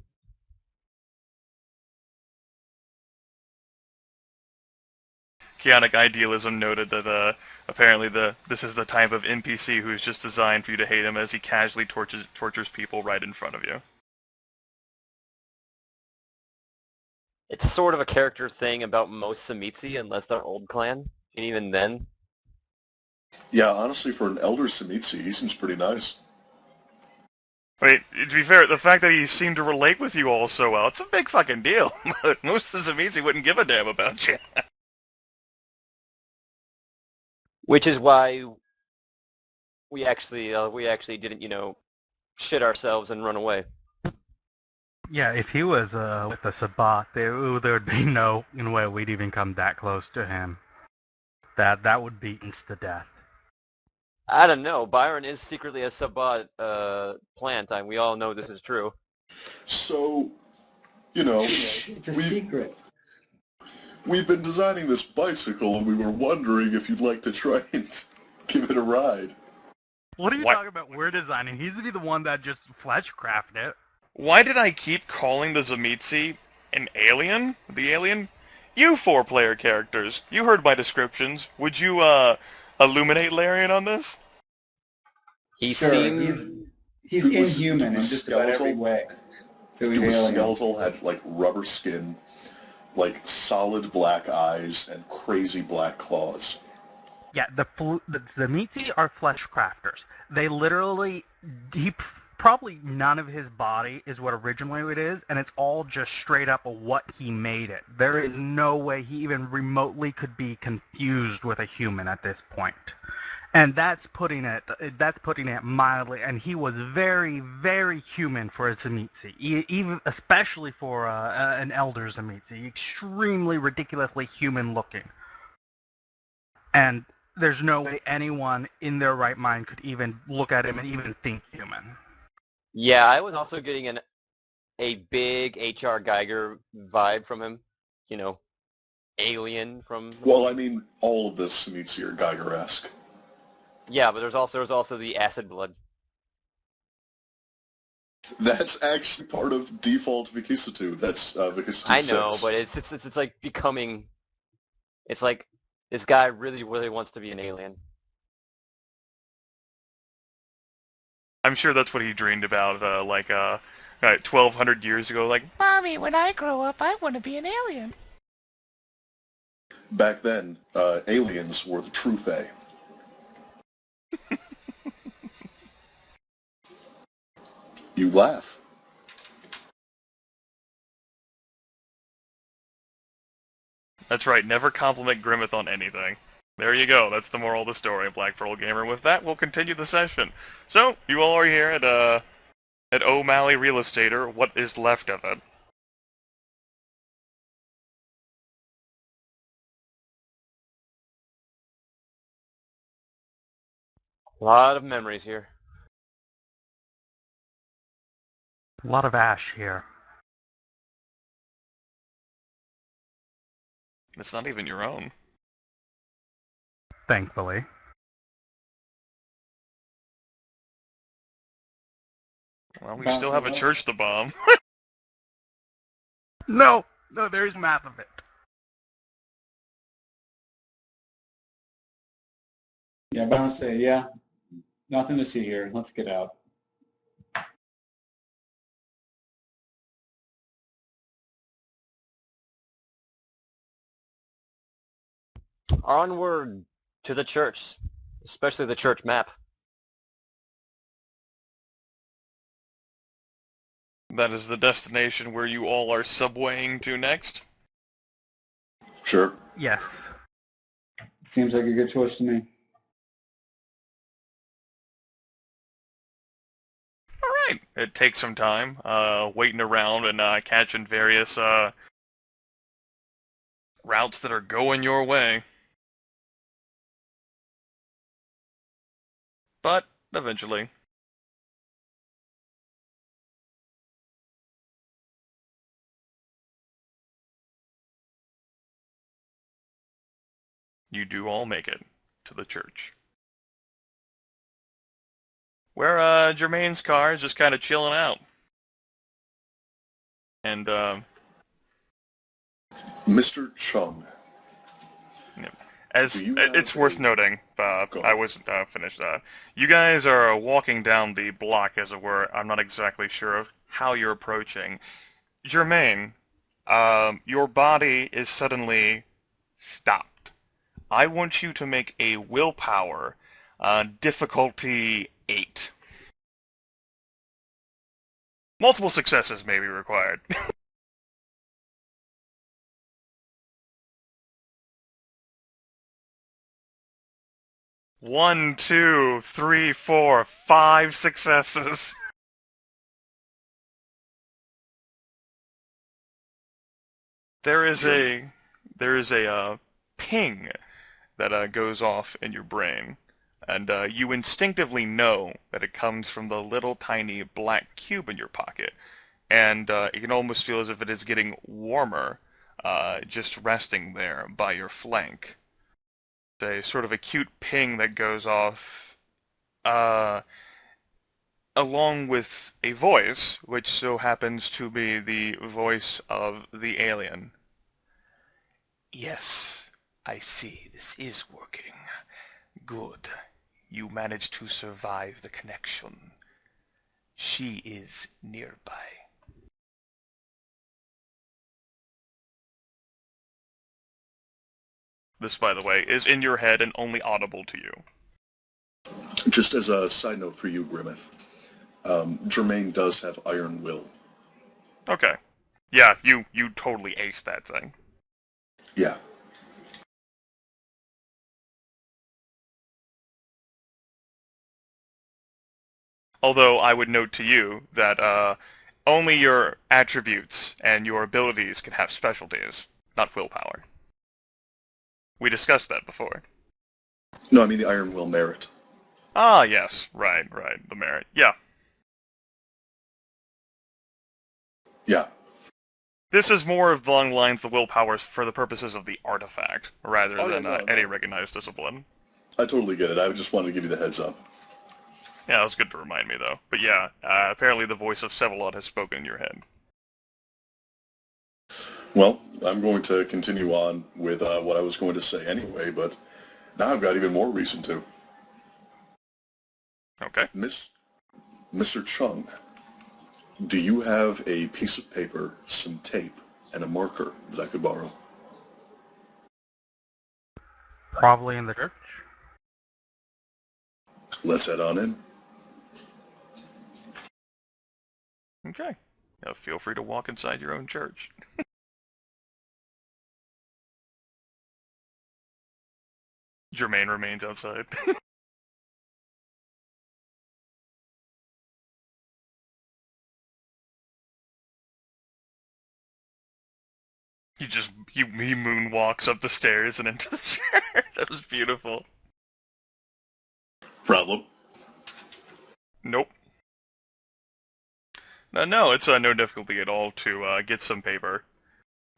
Chaotic Idealism noted that apparently this is the type of NPC who's just designed for you to hate him as he casually tortures people right in front of you. It's sort of a character thing about most Samitsi, unless they're old clan, and even then. Yeah, honestly, for an elder Samitsi, he seems pretty nice. Wait, to be fair, the fact that he seemed to relate with you all so well, it's a big fucking deal. Most of the Zamitsi wouldn't give a damn about you. Which is why we actually didn't, shit ourselves and run away. Yeah, if he was with the Sabbat, there would be no way we'd even come that close to him. That would be insta-death. I don't know. Byron is secretly a Sabbat plant, and we all know this is true. So, It's a secret. we've been designing this bicycle, and we were wondering if you'd like to try and give it a ride. What are you talking about? We're designing. He's to be the one that just fleshcrafted it. Why did I keep calling the Zamitsi an alien? The alien? You four-player characters, you heard my descriptions. Would you, illuminate Larian on this? He Sure, seems... he's inhuman in just about every way. So he's It was alien. skeletal, had, rubber skin, solid black eyes, and crazy black claws. Yeah, the Zamitsi are flesh crafters. They literally, probably none of his body is what originally it is, and it's all just straight up what he made it. There is no way he even remotely could be confused with a human at this point. And that's putting it mildly, and he was very, very human for a Zamitsi, even especially for an elder Zamitsi, extremely ridiculously human looking. And there's no way anyone in their right mind could even look at him and even think human. Yeah, I was also getting a big H.R. Geiger vibe from him. Alien from... Well, I mean, all of this Samitsi are Geiger-esque. Yeah, but there's also the acid blood. That's actually part of default Vicissitude. That's Vicissitude I 6. know, but it's like becoming... It's like, this guy really, really wants to be an alien. I'm sure that's what he dreamed about, 1,200 years ago, Mommy, when I grow up, I want to be an alien. Back then, aliens were the true Fae. You laugh. That's right, never compliment Grimith on anything. There you go, that's the moral of the story, Black Pearl Gamer. With that, we'll continue the session. So, you all are here at O'Malley Real Estate, or what is left of it. A lot of memories here. A lot of ash here. It's not even your own. Thankfully. Well, we still have a church to bomb. No, there's a map of it. Yeah, but I'll say, yeah, nothing to see here. Let's get out. Onward to the church, especially the church map. That is the destination where you all are subwaying to next? Sure. Yes. Seems like a good choice to me. Alright. It takes some time, waiting around and catching various routes that are going your way. But, eventually. you do all make it to the church, where Jermaine's car is just kind of chilling out. And Mr. Chung, as do you it's have worth a- noting, I wasn't finished. You guys are walking down the block, as it were. I'm not exactly sure of how you're approaching. Jermaine, your body is suddenly stopped. I want you to make a willpower, difficulty 8. Multiple successes may be required. 1, 2, 3, 4, 5 successes. There is a ping that goes off in your brain, and you instinctively know that it comes from the little tiny black cube in your pocket, and you can almost feel as if it is getting warmer, just resting there by your flank. It's a sort of acute ping that goes off, along with a voice, which so happens to be the voice of the alien. Yes, I see. This is working. Good. You managed to survive the connection. She is nearby. This, by the way, is in your head and only audible to you. Just as a side note for you, Grimith, Jermaine does have iron will. Okay. Yeah, you totally aced that thing. Yeah. Although I would note to you that only your attributes and your abilities can have specialties, not willpower. We discussed that before. No, I mean the iron will merit. Ah, yes. Right. The merit. Yeah. Yeah. This is more of along the lines of the willpower for the purposes of the artifact, rather Oh, than no. any recognized discipline. I totally get it. I just wanted to give you the heads up. Yeah, that was good to remind me, though. But yeah, apparently the voice of Sevalot has spoken in your head. Well, I'm going to continue on with what I was going to say anyway, but now I've got even more reason to. Okay. Mr. Chung, do you have a piece of paper, some tape, and a marker that I could borrow? Probably in the church. Let's head on in. Okay. Yeah, feel free to walk inside your own church. Jermaine remains outside. He moonwalks up the stairs and into the church. That was beautiful. Problem? Nope. No, it's no difficulty at all to get some paper.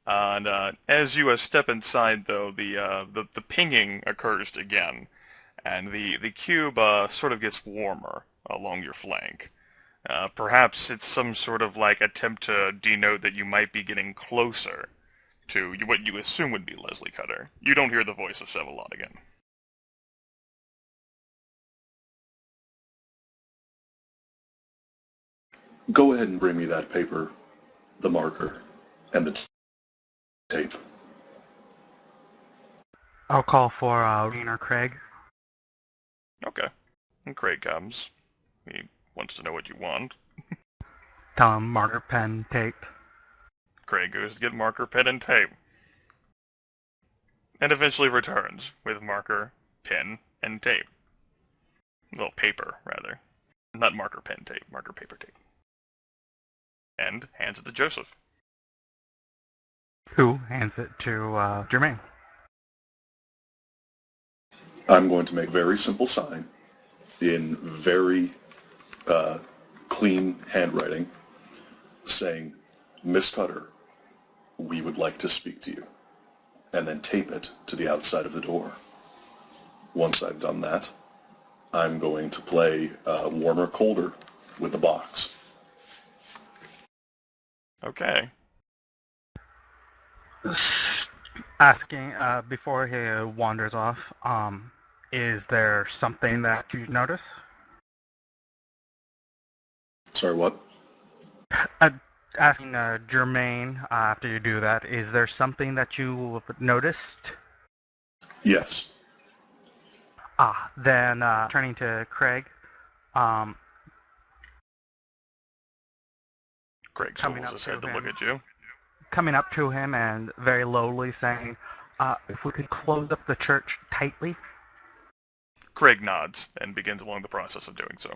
And as you step inside, though, the pinging occurs again, and the cube sort of gets warmer along your flank. Perhaps it's some sort of like attempt to denote that you might be getting closer to what you assume would be Leslie Cutter. You don't hear the voice of Sevalot again. Go ahead and bring me that paper, the marker, and the tape. I'll call for Reen or Craig. Okay. And Craig comes. He wants to know what you want. Tell him marker, pen, tape. Craig goes to get marker, pen, and tape. And eventually returns with marker, pen, and tape. Well, paper, rather. Not marker, pen, tape. Marker, paper, tape. And hands it to Joseph. Who hands it to Jermaine. I'm going to make a very simple sign in very clean handwriting saying, Miss Cutter, we would like to speak to you. And then tape it to the outside of the door. Once I've done that, I'm going to play Warmer Colder with the box. Okay. Asking, before he wanders off, is there something that you notice? Sorry, what? Asking Jermaine, after you do that, is there something that you noticed? Yes. Then turning to Craig, Craig coming swivels up his to head to look him. at you. Coming up to him and very lowly saying, if we could close up the church tightly. Craig nods and begins along the process of doing so.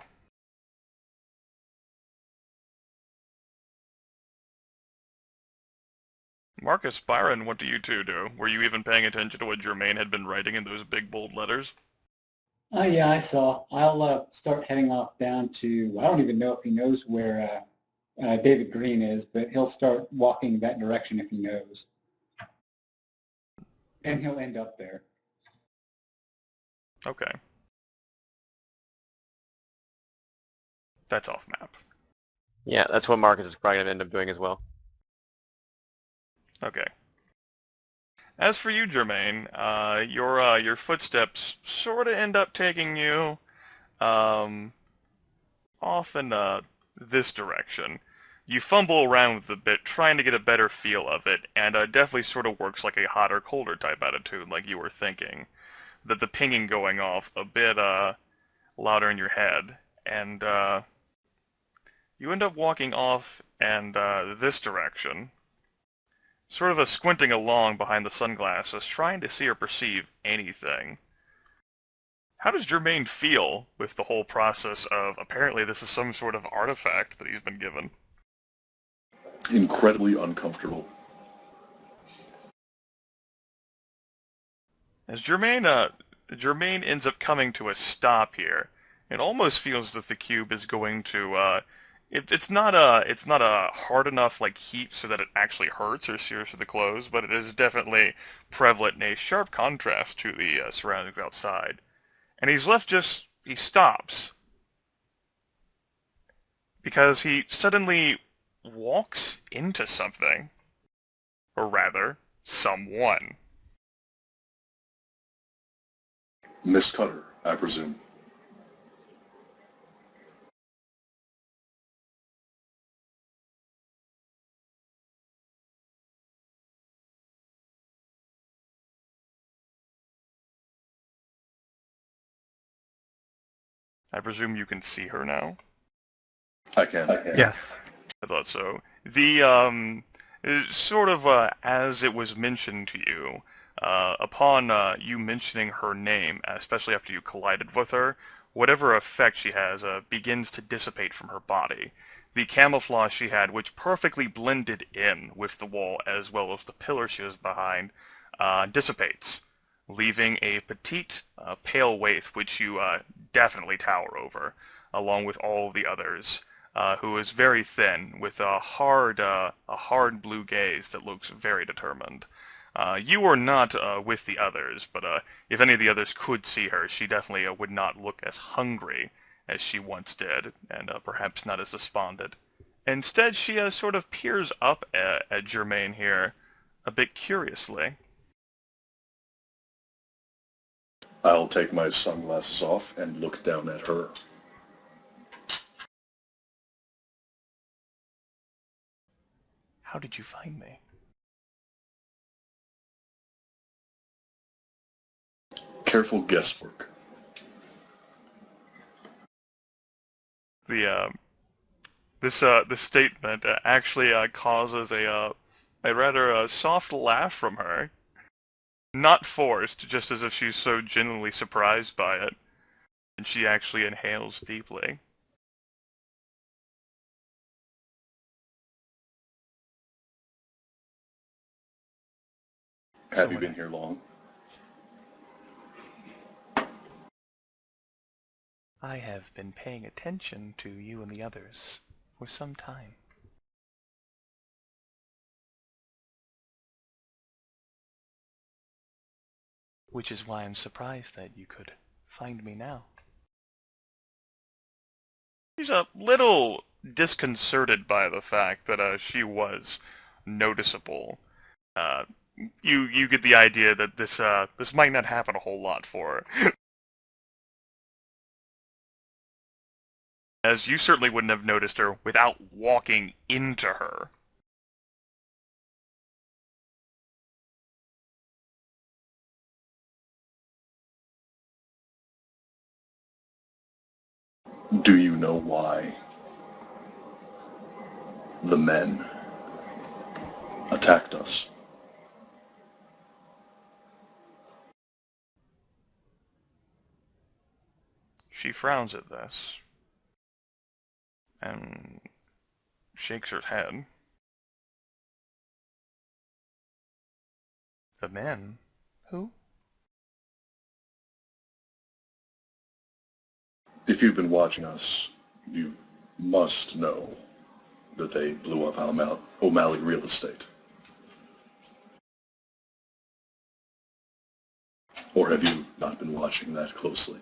Marcus, Byron, what do you two do? Were you even paying attention to what Jermaine had been writing in those big bold letters? Oh yeah, I saw. I'll start heading off down to, I don't even know if he knows where David Green is, but he'll start walking that direction if he knows. And he'll end up there. Okay. That's off map. Yeah, that's what Marcus is probably going to end up doing as well. Okay. As for you, Jermaine, your footsteps sort of end up taking you off in this direction. You fumble around with the bit, trying to get a better feel of it, and definitely sort of works like a hotter, colder type attitude, like you were thinking. That the pinging going off a bit louder in your head, and you end up walking off and this direction, sort of squinting along behind the sunglasses, trying to see or perceive anything. How does Jermaine feel with the whole process of, apparently this is some sort of artifact that he's been given? Incredibly uncomfortable. As Jermaine ends up coming to a stop here, it almost feels that the cube is going to, it's not a hard enough like heat so that it actually hurts or sears to the clothes, but it is definitely prevalent in a sharp contrast to the surroundings outside. And he stops because he suddenly walks into something, or rather, someone. Miss Cutter, I presume. I presume you can see her now? I can. Yes. I thought so. The, sort of, as it was mentioned to you, upon you mentioning her name, especially after you collided with her, whatever effect she has begins to dissipate from her body. The camouflage she had, which perfectly blended in with the wall as well as the pillar she was behind, dissipates, leaving a petite, pale waif which you definitely tower over, along with all the others, who is very thin, with a hard blue gaze that looks very determined. You are not with the others, but if any of the others could see her, she definitely would not look as hungry as she once did, and perhaps not as despondent. Instead, she sort of peers up at Jermaine here, a bit curiously. I'll take my sunglasses off and look down at her. How did you find me? Careful guesswork. This statement actually causes a rather soft laugh from her. Not forced, just as if she's so genuinely surprised by it. And she actually inhales deeply. Have you been here long? I have been paying attention to you and the others for some time. Which is why I'm surprised that you could find me now. She's a little disconcerted by the fact that she was noticeable. You get the idea that this might not happen a whole lot for her. As you certainly wouldn't have noticed her without walking into her. Do you know why the men attacked us? She frowns at this and shakes her head. The men? Who? If you've been watching us, you must know that they blew up O'Malley Real Estate. Or have you not been watching that closely?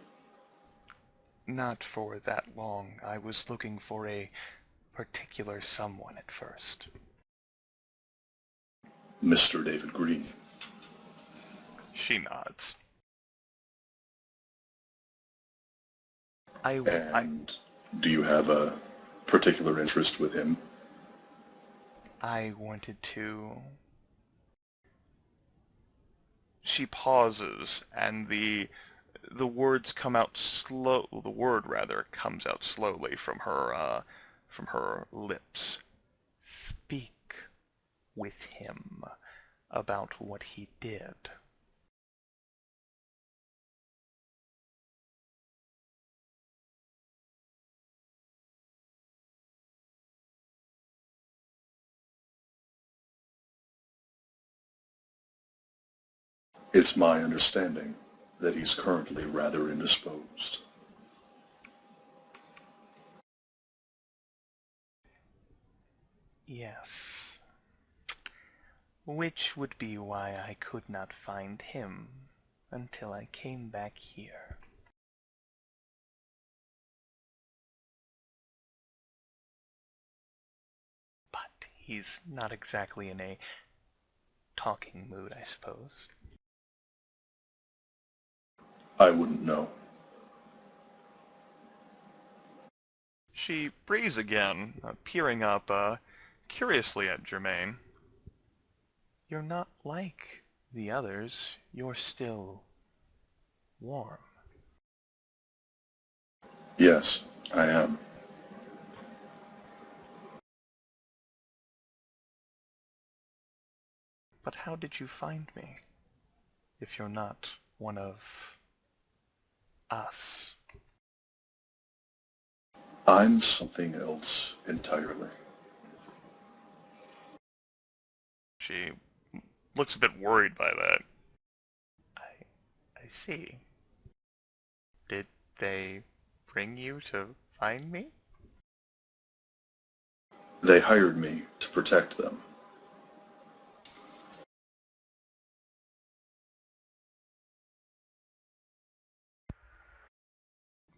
Not for that long. I was looking for a particular someone at first. Mr. David Green. She nods. And do you have a particular interest with him? I wanted to... She pauses, and the words come out slow. The word rather comes out slowly from her lips. Speak with him about what he did. It's my understanding that he's currently rather indisposed. Yes. Which would be why I could not find him until I came back here. But he's not exactly in a talking mood, I suppose. I wouldn't know. She breathes again, peering up curiously at Jermaine. You're not like the others. You're still warm. Yes, I am. But how did you find me, if you're not one of us? I'm something else entirely. She looks a bit worried by that. I see. Did they bring you to find me? They hired me to protect them.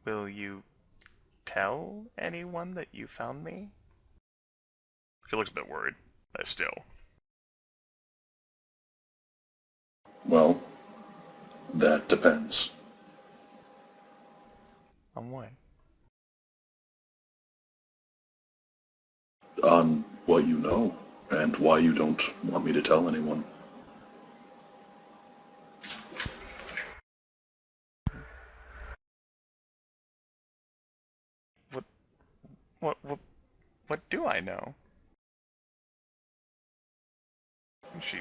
Will you tell anyone that you found me? She looks a bit worried, but still. Well, that depends. On what? On what you know, and why you don't want me to tell anyone. What do I know?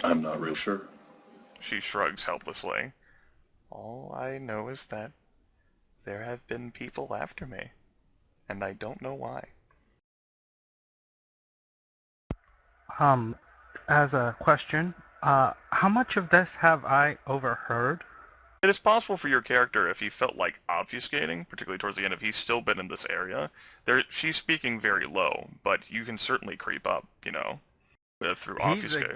I'm not real sure. She shrugs helplessly. All I know is that there have been people after me, and I don't know why. As a question, how much of this have I overheard? It is possible for your character, if he felt like obfuscating, particularly towards the end, if he's still been in this area. She's speaking very low, but you can certainly creep up, you know. through He's obfuscate.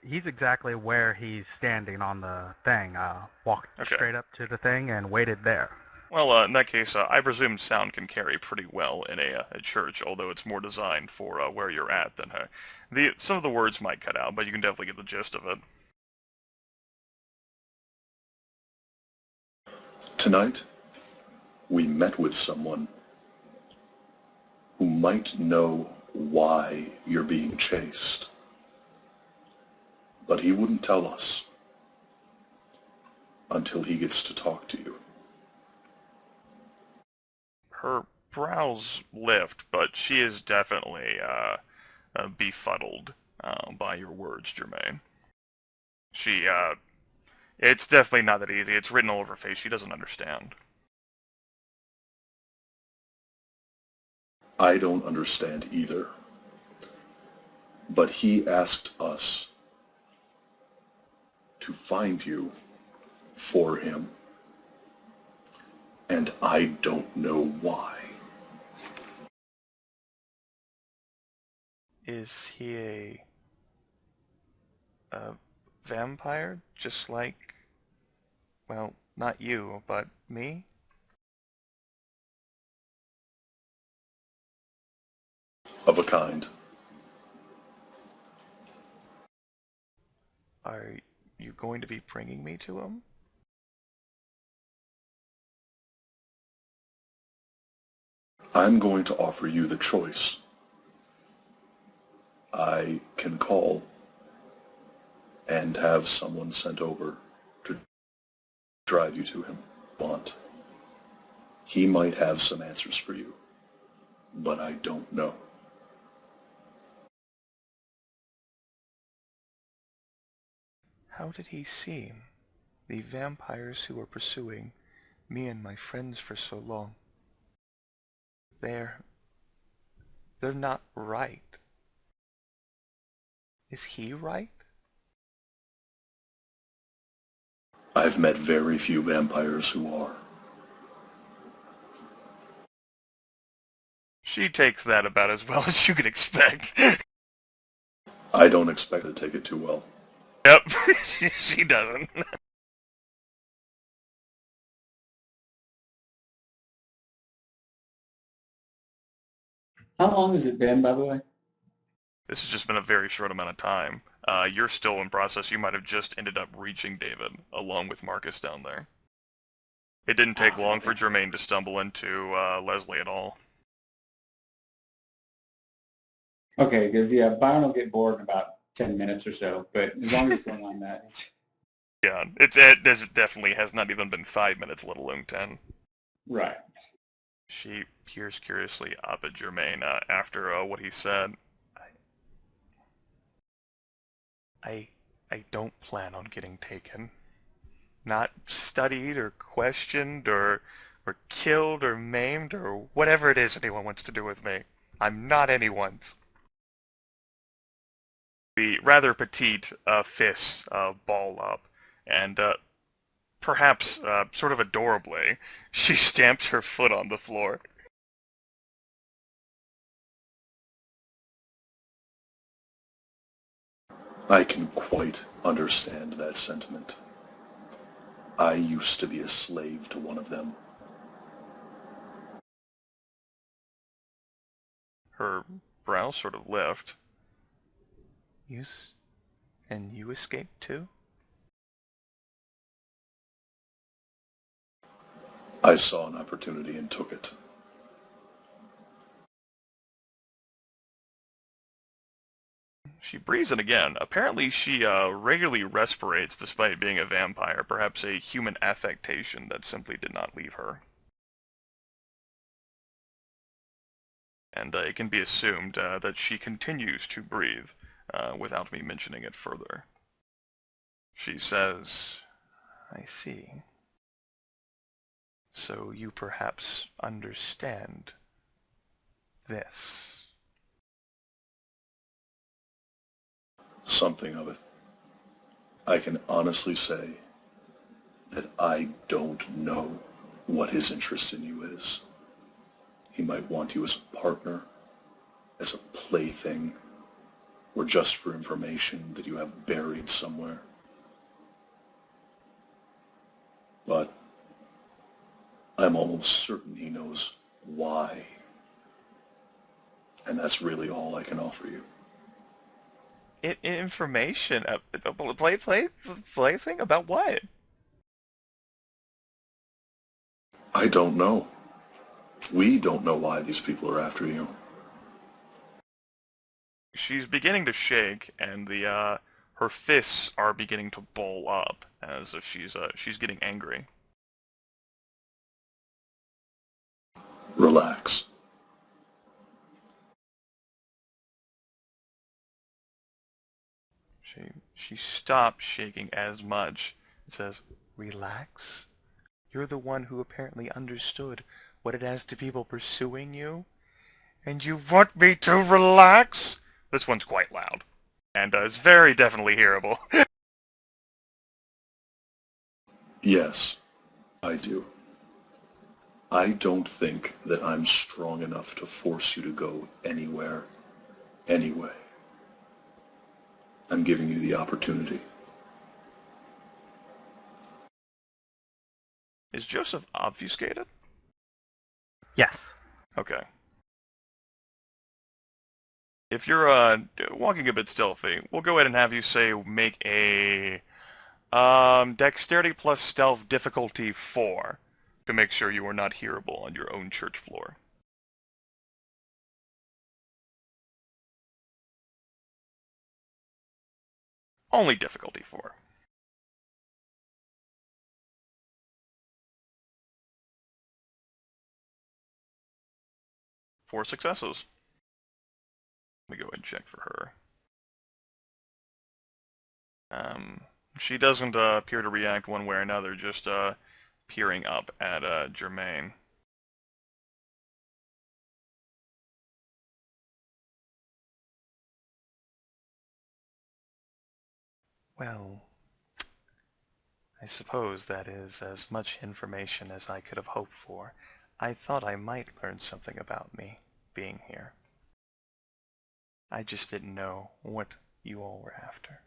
exactly where he's standing on the thing. Walked Okay. straight up to the thing and waited there. Well, in that case, I presume sound can carry pretty well in a church, although it's more designed for where you're at than some of the words might cut out, but you can definitely get the gist of it. Tonight, we met with someone who might know why you're being chased, but he wouldn't tell us until he gets to talk to you. Her brows lift, but she is definitely befuddled by your words, Jermaine. It's definitely not that easy. It's written all over her face. She doesn't understand. I don't understand either, but he asked us to find you for him, and I don't know why. Is he a vampire, just like, well, not you, but me? Of a kind. Are you going to be bringing me to him? I'm going to offer you the choice. I can call and have someone sent over to drive you to him. Want. He might have some answers for you, but I don't know. How did he seem? The vampires who were pursuing me and my friends for so long. They're not right. Is he right? I've met very few vampires who are. She takes that about as well as you could expect. I don't expect to take it too well. Yep, she doesn't. How long has it been, by the way? This has just been a very short amount of time. You're still in process. You might have just ended up reaching David, along with Marcus down there. It didn't take long for Jermaine to stumble into Leslie at all. Okay, because yeah, Byron will get bored in about 10 minutes or so, but as long as it's going on that. Yeah, it definitely has not even been 5 minutes, let alone 10. Right. She peers curiously up at Jermaine after what he said. I don't plan on getting taken. Not studied or questioned or killed or maimed or whatever it is anyone wants to do with me. I'm not anyone's. The rather petite fists ball up, and perhaps sort of adorably, she stamps her foot on the floor. I can quite understand that sentiment. I used to be a slave to one of them. Her brows sort of lift. And you escaped too? I saw an opportunity and took it. She breathes in again. Apparently she regularly respirates despite being a vampire, perhaps a human affectation that simply did not leave her. And it can be assumed that she continues to breathe without me mentioning it further. She says, I see. So you perhaps understand this. Something of it. I can honestly say that I don't know what his interest in you is. He might want you as a partner, as a plaything, or just for information that you have buried somewhere. But I'm almost certain he knows why. And that's really all I can offer you. Information? Plaything? About what? I don't know. We don't know why these people are after you. She's beginning to shake, and her fists are beginning to ball up, as if she's getting angry. Relax. She stops shaking as much and says, "Relax? You're the one who apparently understood what it has to people pursuing you? And you want me to relax?" This one's quite loud, and is very definitely hearable. Yes, I do. I don't think that I'm strong enough to force you to go anywhere, anyway. I'm giving you the opportunity. Is Joseph obfuscated? Yes. Okay. If you're walking a bit stealthy, we'll go ahead and have you make a dexterity plus stealth difficulty 4 to make sure you are not hearable on your own church floor. Only difficulty 4. Four successes. Let me go ahead and check for her. She doesn't appear to react one way or another, just peering up at Jermaine. Well, I suppose that is as much information as I could have hoped for. I thought I might learn something about me being here. I just didn't know what you all were after.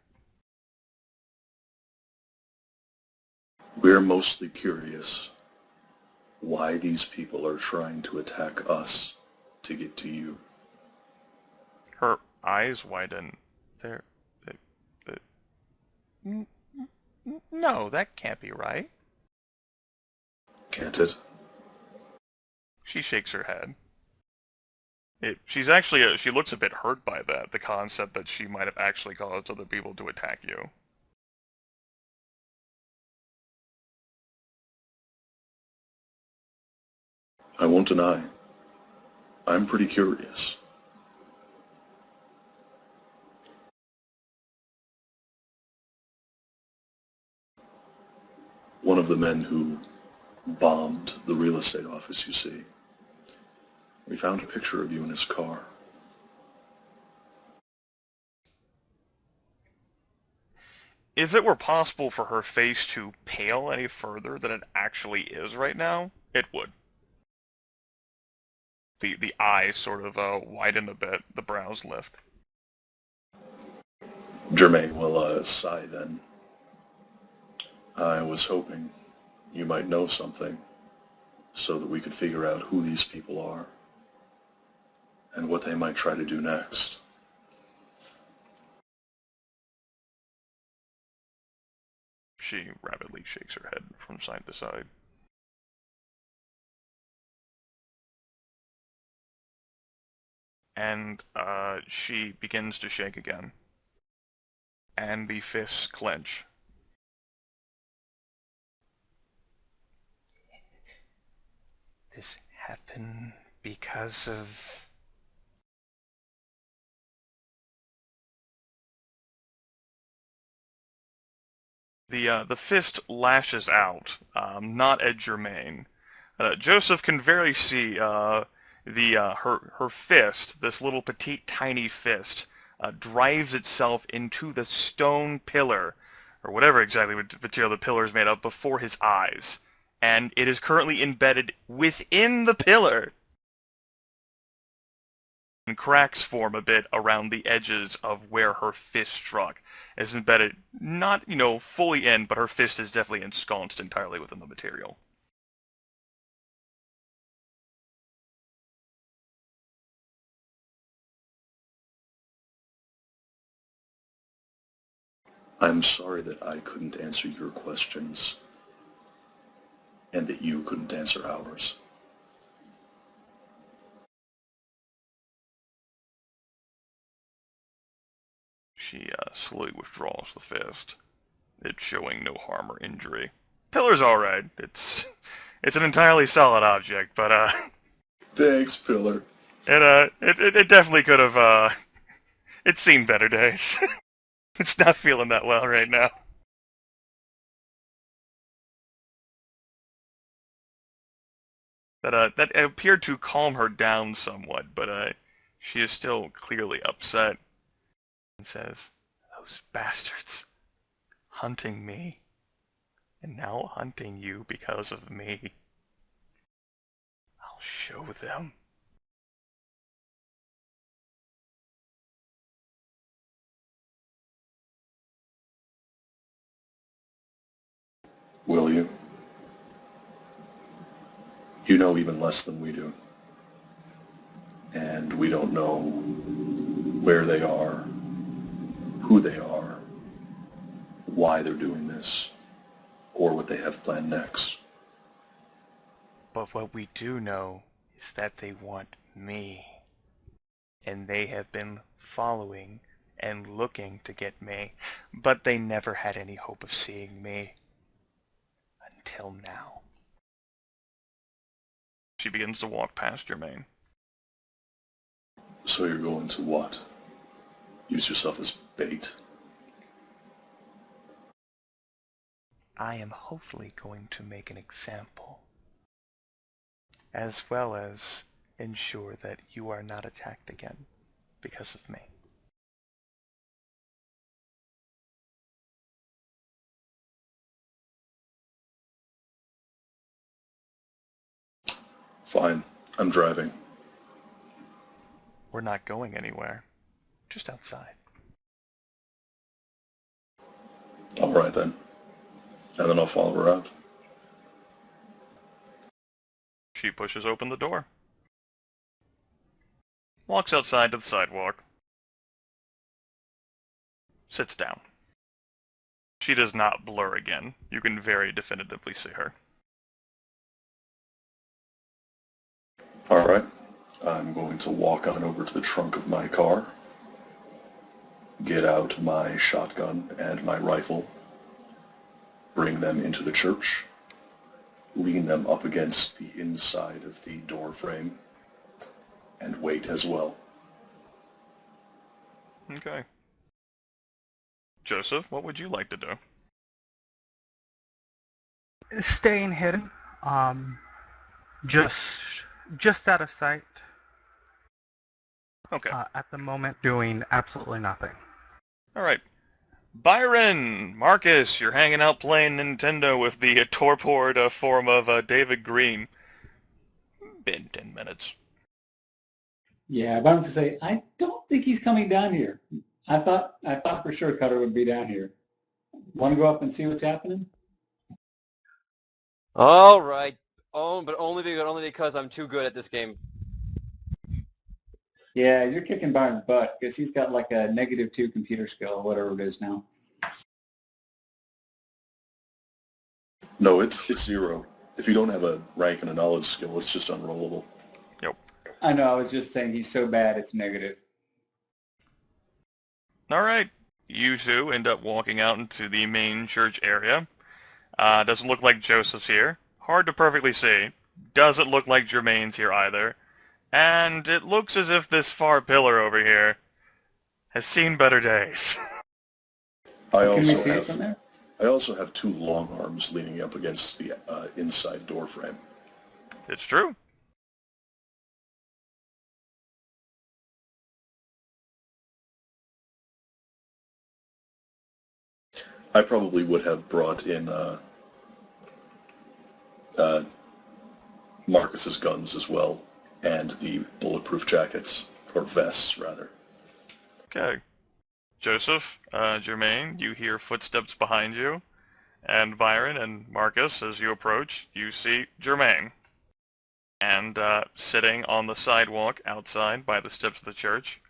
We're mostly curious why these people are trying to attack us to get to you. Her eyes widen. They're... No, that can't be right. Can't it? She shakes her head. She's actually, she looks a bit hurt by that, the concept that she might have actually caused other people to attack you. I won't deny. I'm pretty curious. One of the men who bombed the real estate office, you see, we found a picture of you in his car. If it were possible for her face to pale any further than it actually is right now, it would. The eyes sort of widen a bit, the brows lift. Jermaine will sigh then. I was hoping you might know something so that we could figure out who these people are and what they might try to do next. She rapidly shakes her head from side to side. And she begins to shake again. And the fists clench. This happened because of... The fist lashes out, not at Jermaine. Joseph can barely see her fist, this little petite tiny fist, drives itself into the stone pillar, or whatever exactly material the pillar is made of, before his eyes. And it is currently embedded within the pillar. And cracks form a bit around the edges of where her fist struck. It's embedded, not, fully in, but her fist is definitely ensconced entirely within the material. I'm sorry that I couldn't answer your questions, and that you couldn't answer ours. She slowly withdraws the fist. It's showing no harm or injury. Pillar's alright. It's an entirely solid object, but Thanks, Pillar. it definitely could have it's seen better days. It's not feeling that well right now. That appeared to calm her down somewhat, but she is still clearly upset. And says, "Those bastards, hunting me, and now hunting you because of me. I'll show them." Will you? You know even less than we do. And we don't know where they are, who they are, why they're doing this, or what they have planned next. But what we do know is that they want me. And they have been following and looking to get me, but they never had any hope of seeing me. Until now. She begins to walk past Jermaine. So you're going to what? Use yourself as bait? I am hopefully going to make an example, as well as ensure that you are not attacked again because of me. Fine. I'm driving. We're not going anywhere. Just outside. All right then. And then I'll follow her out. She pushes open the door. Walks outside to the sidewalk. Sits down. She does not blur again. You can very definitively see her. All right. I'm going to walk on over to the trunk of my car, get out my shotgun and my rifle, bring them into the church, lean them up against the inside of the door frame, and wait as well. Okay. Joseph, what would you like to do? Staying hidden. Just out of sight. Okay. At the moment, doing absolutely nothing. Alright. Byron! Marcus, you're hanging out playing Nintendo with the torpor form of David Green. Been 10 minutes. Yeah, but I'm to say, I don't think he's coming down here. I thought for sure Cutter would be down here. Want to go up and see what's happening? All right. Oh, but only because I'm too good at this game. Yeah, you're kicking Byron's butt because he's got like a -2 computer skill, whatever it is now. No, it's 0. If you don't have a rank and a knowledge skill, it's just unrollable. Yep. I know, I was just saying he's so bad it's negative. Alright. You two end up walking out into the main church area. Doesn't look like Joseph's here. Hard to perfectly see. Doesn't look like Jermaine's here either. And it looks as if this far pillar over here has seen better days. I Can we see it from there? also have 2 long arms leaning up against the inside door frame. It's true. I probably would have brought in Marcus's guns as well, and the bulletproof jackets Or vests, rather. Okay. Joseph, Jermaine, you hear footsteps behind you, and Byron and Marcus, as you approach, you see Jermaine. And sitting on the sidewalk outside by the steps of the church,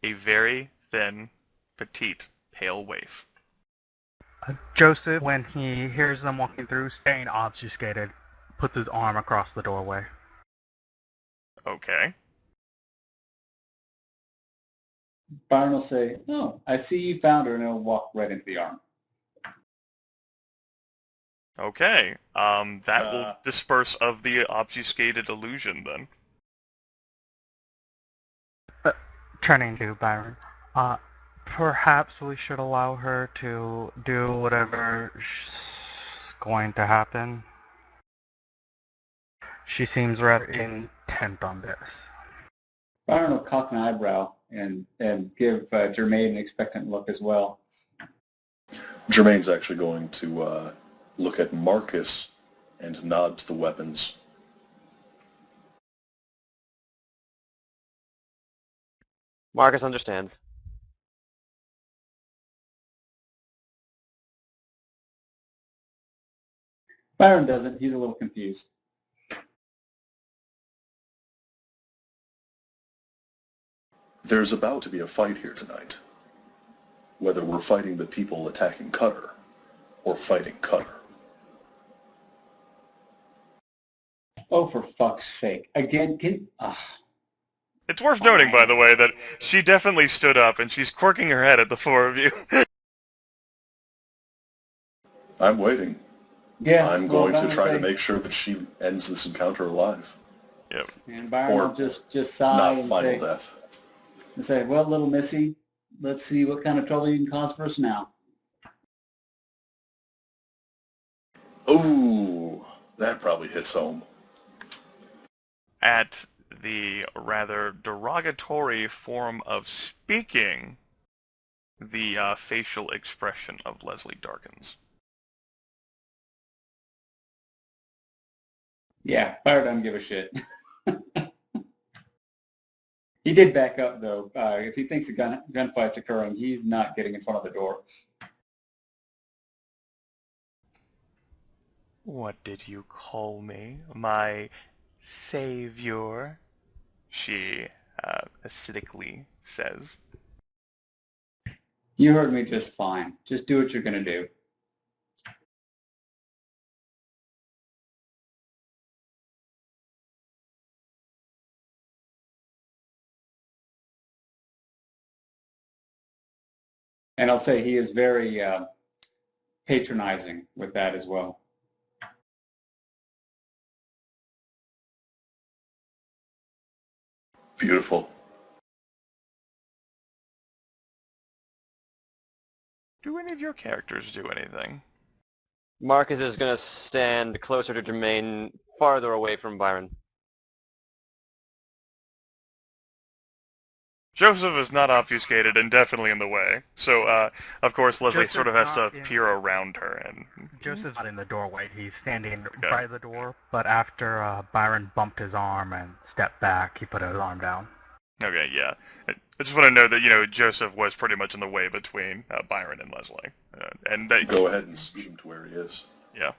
a very thin, petite, pale waif. Joseph, when he hears them walking through, staying obfuscated, puts his arm across the doorway. Okay. Byron will say, "Oh, I see you found her," and he'll walk right into the arm. Okay. That will disperse of the obfuscated illusion then. Turning to Byron, perhaps we should allow her to do whatever's going to happen. She seems rather intent on this. Byron will cock an eyebrow and give Jermaine an expectant look as well. Jermaine's actually going to look at Marcus and nod to the weapons. Marcus understands. Byron doesn't. He's a little confused. There's about to be a fight here tonight. Whether we're fighting the people attacking Cutter, or fighting Cutter. Oh, for fuck's sake. Again, It's worth noting, by the way, that she definitely stood up and she's quirking her head at the four of you. I'm waiting. yeah. I'm going to try to make sure that she ends this encounter alive. Yep. And Byron Or will just sigh Not and final death. say, "Well, little missy, let's see what kind of trouble you can cause for us now." Ooh, that probably hits home. At the rather derogatory form of speaking, the facial expression of Leslie darkens. Yeah, Byron doesn't give a shit. He did back up, though. If he thinks a gunfight's occurring, he's not getting in front of the door. What did you call me? My savior? She acidically says. You heard me just fine. Just do what you're going to do. And I'll say he is very patronizing with that as well. Beautiful. Do any of your characters do anything? Marcus is going to stand closer to Jermaine, farther away from Byron. Joseph is not obfuscated and definitely in the way. So, of course, Leslie Joseph's sort of has to not in- peer around her. And Joseph's not in the doorway. He's standing by the door, but after Byron bumped his arm and stepped back, he put his arm down. Okay, yeah. I just want to know that, Joseph was pretty much in the way between Byron and Leslie. And they Go ahead and scoot him to where he is. Yeah.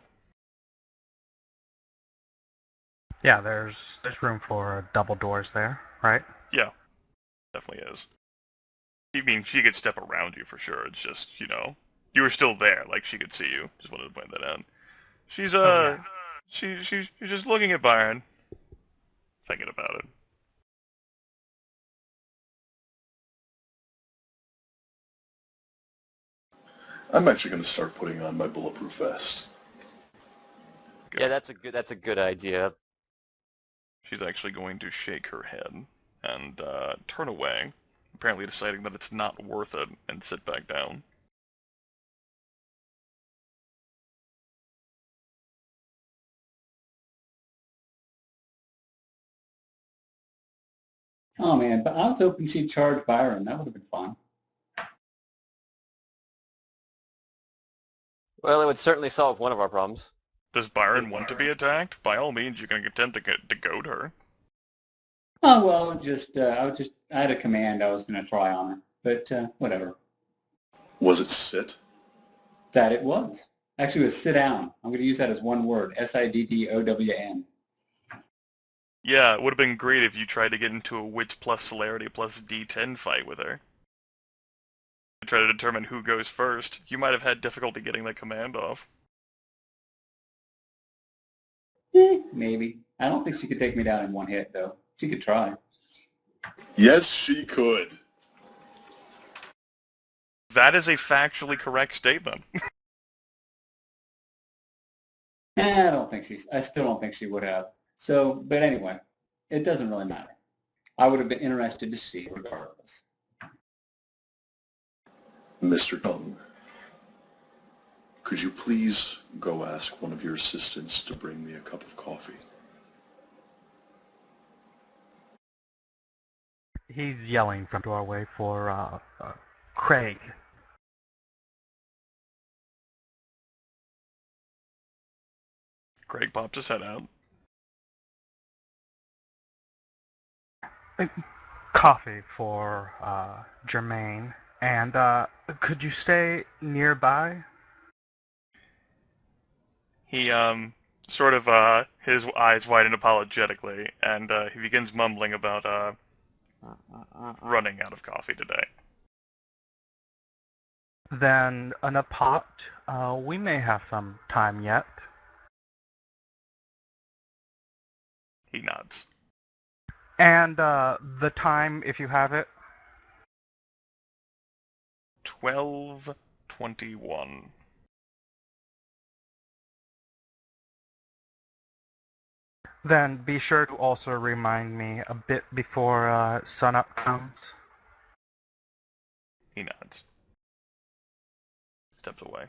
Yeah, there's room for double doors there, right? Yeah. Definitely is. I mean, she could step around you for sure. It's just, you were still there. Like, she could see you. Just wanted to point that out. She's, she's just looking at Byron. Thinking about it. I'm actually going to start putting on my bulletproof vest. Good. Yeah, that's a good idea. She's actually going to shake her head and turn away, apparently deciding that it's not worth it, and sit back down. Oh, man, but I was hoping she'd charge Byron. That would have been fun. Well, it would certainly solve one of our problems. Does Byron want to be attacked? By all means, you can attempt to goad her. Oh, well, I had a command I was going to try on her, but whatever. Was it sit? That it was. Actually, it was sit down. I'm going to use that as one word, SIDDOWN. Yeah, it would have been great if you tried to get into a wit plus celerity plus D10 fight with her. Try to determine who goes first. You might have had difficulty getting that command off. Maybe. I don't think she could take me down in one hit, though. She could try. Yes, she could. That is a factually correct statement. I still don't think she would have. So, but anyway, it doesn't really matter. I would have been interested to see regardless. Mr. Young, could you please go ask one of your assistants to bring me a cup of coffee? He's yelling from the doorway for Craig. Craig popped his head out. Coffee for Jermaine. And could you stay nearby? He, sort of, his eyes widen apologetically, and, he begins mumbling about, running out of coffee today. Then in a pot, we may have some time yet. He nods. And the time, if you have it? 12:21. Then be sure to also remind me a bit before sunup comes. He nods. Steps away.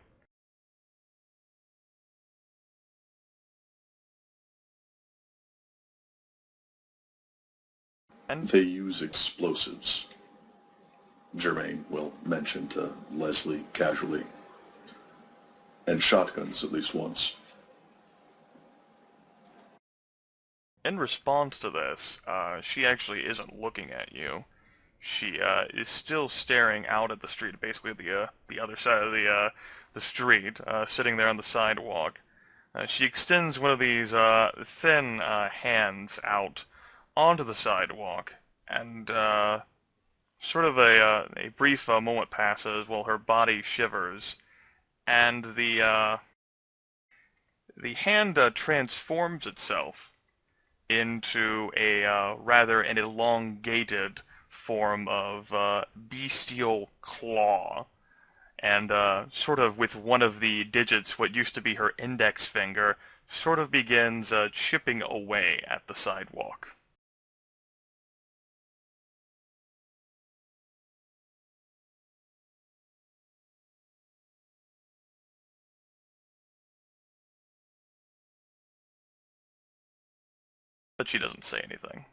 And They use explosives. Jermaine will mention to Leslie casually. And shotguns at least once. in response to this, she actually isn't looking at you. She is still staring out at the street, basically the other side of the street, sitting there on the sidewalk. She extends one of these thin hands out onto the sidewalk, and sort of a brief moment passes while her body shivers, and the hand transforms itself into a rather an elongated form of bestial claw, and sort of with one of the digits, what used to be her index finger, sort of begins chipping away at the sidewalk. But she doesn't say anything.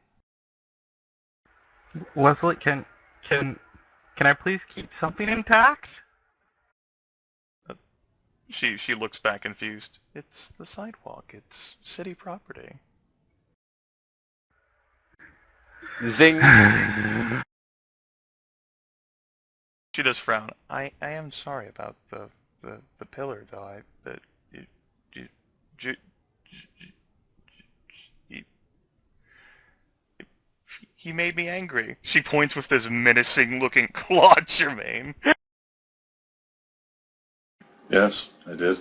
Leslie, can I please keep something intact? She looks back confused. It's the sidewalk. It's city property. Zing. She does frown. I am sorry about the pillar, though. He made me angry. She points with this menacing-looking claw at Jermaine. Yes, I did.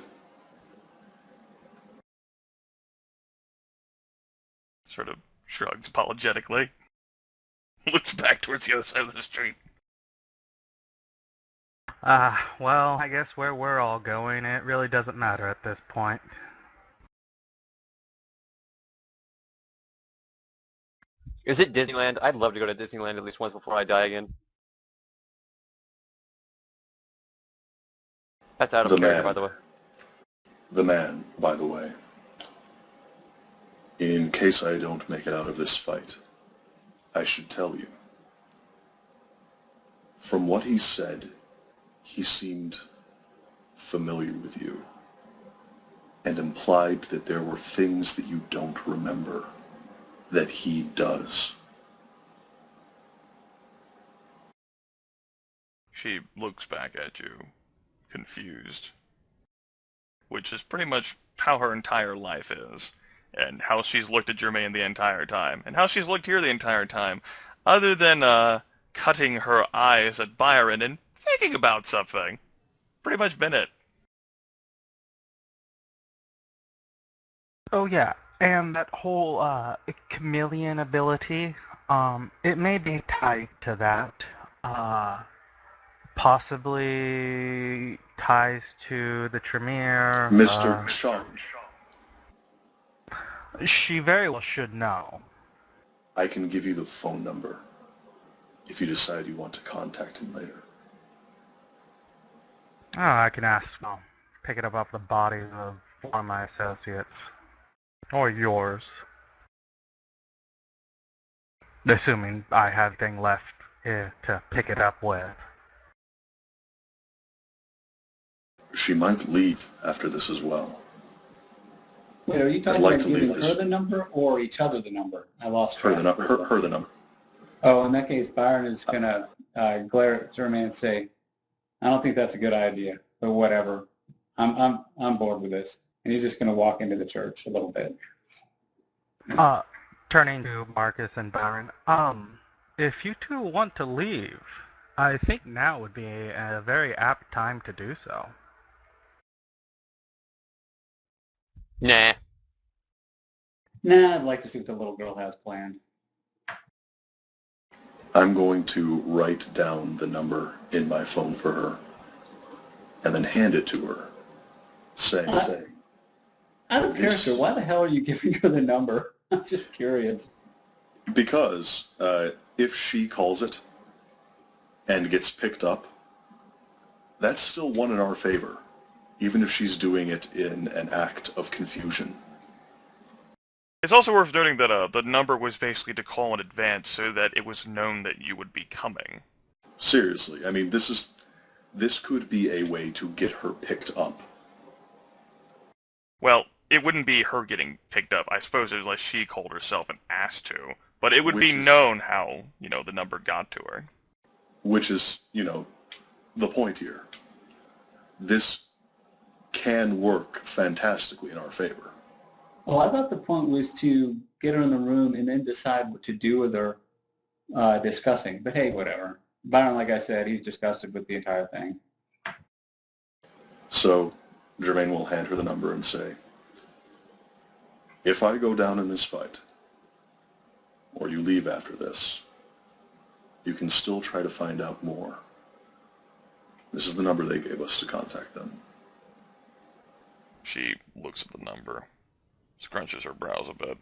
Sort of shrugs apologetically. Looks back towards the other side of the street. Well, I guess where we're all going, it really doesn't matter at this point. Is it Disneyland? I'd love to go to Disneyland at least once before I die again. That's out of character, by the way. The man, by the way. In case I don't make it out of this fight, I should tell you. From what he said, he seemed familiar with you, and implied that there were things that you don't remember that he does. She looks back at you, confused. Which is pretty much how her entire life is. And how she's looked at Jermaine the entire time. And how she's looked here the entire time. Other than, cutting her eyes at Byron and thinking about something. Pretty much been it. Oh yeah, and that whole chameleon ability, it may be tied to that. Possibly ties to the Tremere. Mr. Chong, She very well should know. I can give you the phone number if you decide you want to contact him later. Oh, I can ask, well, pick it up off the bodies of one of my associates. Or yours. Assuming I have anything left to pick it up with. She might leave after this as well. Wait, are you talking like about to leave giving this- her the number or each other the number? I lost Her track. the number. Oh, in that case, Byron is going to glare at Jermaine and say, I don't think that's a good idea, but whatever. I'm bored with this. And he's just going to walk into the church a little bit. Turning to Marcus and Byron, if you two want to leave, I think now would be a very apt time to do so. Nah. Nah, I'd like to see what the little girl has planned. I'm going to write down the number in my phone for her and then hand it to her, saying, Out of This- character, why the hell are you giving her the number? I'm just curious. because if she calls it and gets picked up, that's still one in our favor, even if she's doing it in an act of confusion. It's also worth noting that the number was basically to call in advance so that it was known that you would be coming. Seriously, I mean, this could be a way to get her picked up. Well, it wouldn't be her getting picked up, I suppose, unless she called herself and asked to. But it would be known how, the number got to her. Which is, the point here. This can work fantastically in our favor. Well, I thought the point was to get her in the room and then decide what to do with her discussing. But hey, whatever. Byron, like I said, he's disgusted with the entire thing. So Jermaine will hand her the number and say, if I go down in this fight, or you leave after this, you can still try to find out more. This is the number they gave us to contact them. She looks at the number, scrunches her brows a bit,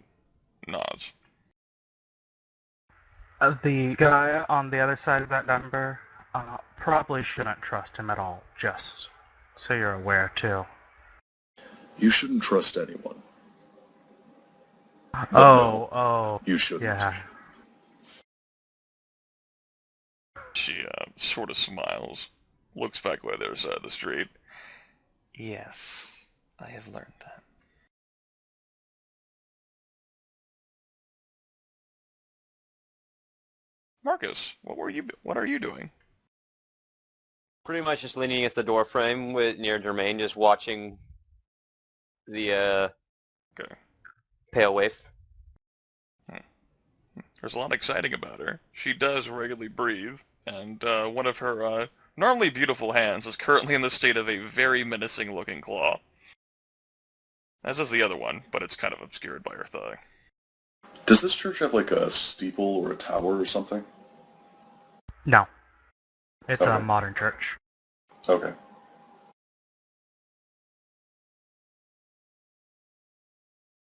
nods. The guy on the other side of that number, probably shouldn't trust him at all, just so you're aware, too. You shouldn't trust anyone. Oh, You shouldn't. yeah. She sort of smiles, looks back by the other side of the street. Yes, I have learned that. Marcus, what are you doing? Pretty much just leaning against the door frame near Jermaine, just watching the Okay. pale waif. There's a lot exciting about her. She does regularly breathe, and one of her normally beautiful hands is currently in the state of a very menacing-looking claw. As is the other one, but it's kind of obscured by her thigh. Does this church have like a steeple or a tower or something? No. It's a Okay. modern church. Okay.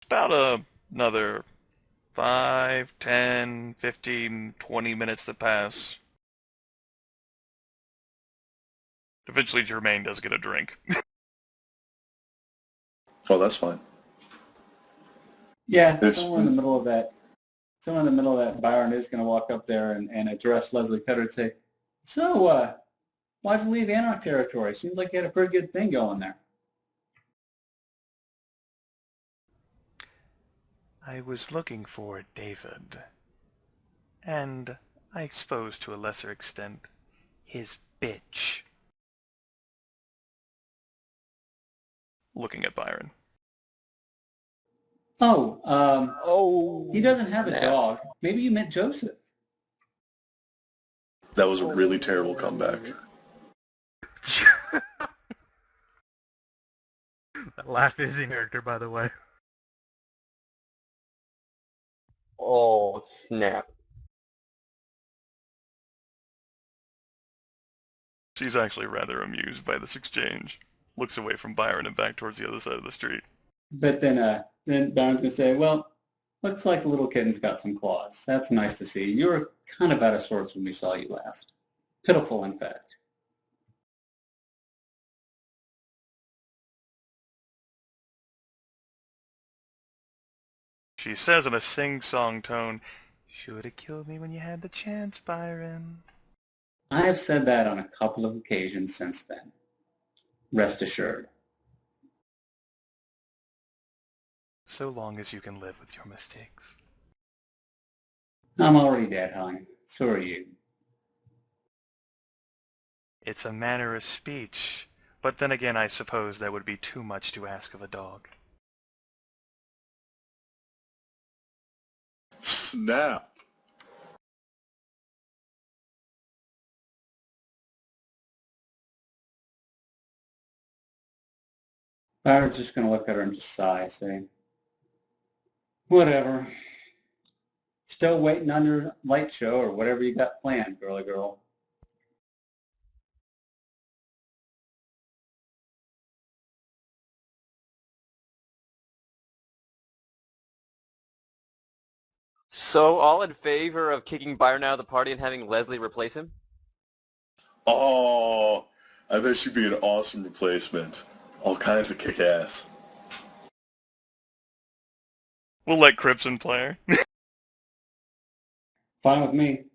About another 5, 10, 15, 20 minutes that pass. Eventually Jermaine does get a drink. Oh, that's fine. Yeah, It's- somewhere in the middle of that, Byron is going to walk up there and address Leslie Cutter and say, so, why'd you leave Anarch territory? Seems like you had a pretty good thing going there. I was looking for David. And I suppose to a lesser extent, his bitch. Looking at Byron. Oh, Oh, he doesn't have a snap. dog. Maybe you met Joseph. That was a really terrible comeback. That laugh is in character, by the way. Oh, snap. She's actually rather amused by this exchange. Looks away from Byron and back towards the other side of the street. But then Byron's gonna say, "Well, looks like the little kitten's got some claws. That's nice to see. You were kind of out of sorts when we saw you last. Pitiful, in fact." She says in a sing-song tone, "Should have killed me when you had the chance, Byron." I have said that on a couple of occasions since then. Rest assured. So long as you can live with your mistakes. I'm already dead, hon. So are you. It's a manner of speech, but then again I suppose that would be too much to ask of a dog. Snap! Byron's just gonna look at her and just sigh, saying, "Whatever. Still waiting on your light show or whatever you got planned, girly girl." So, all in favor of kicking Byron out of the party and having Leslie replace him? Oh, I bet she'd be an awesome replacement. All kinds of kick-ass. We'll let Cripson play her. Fine with me.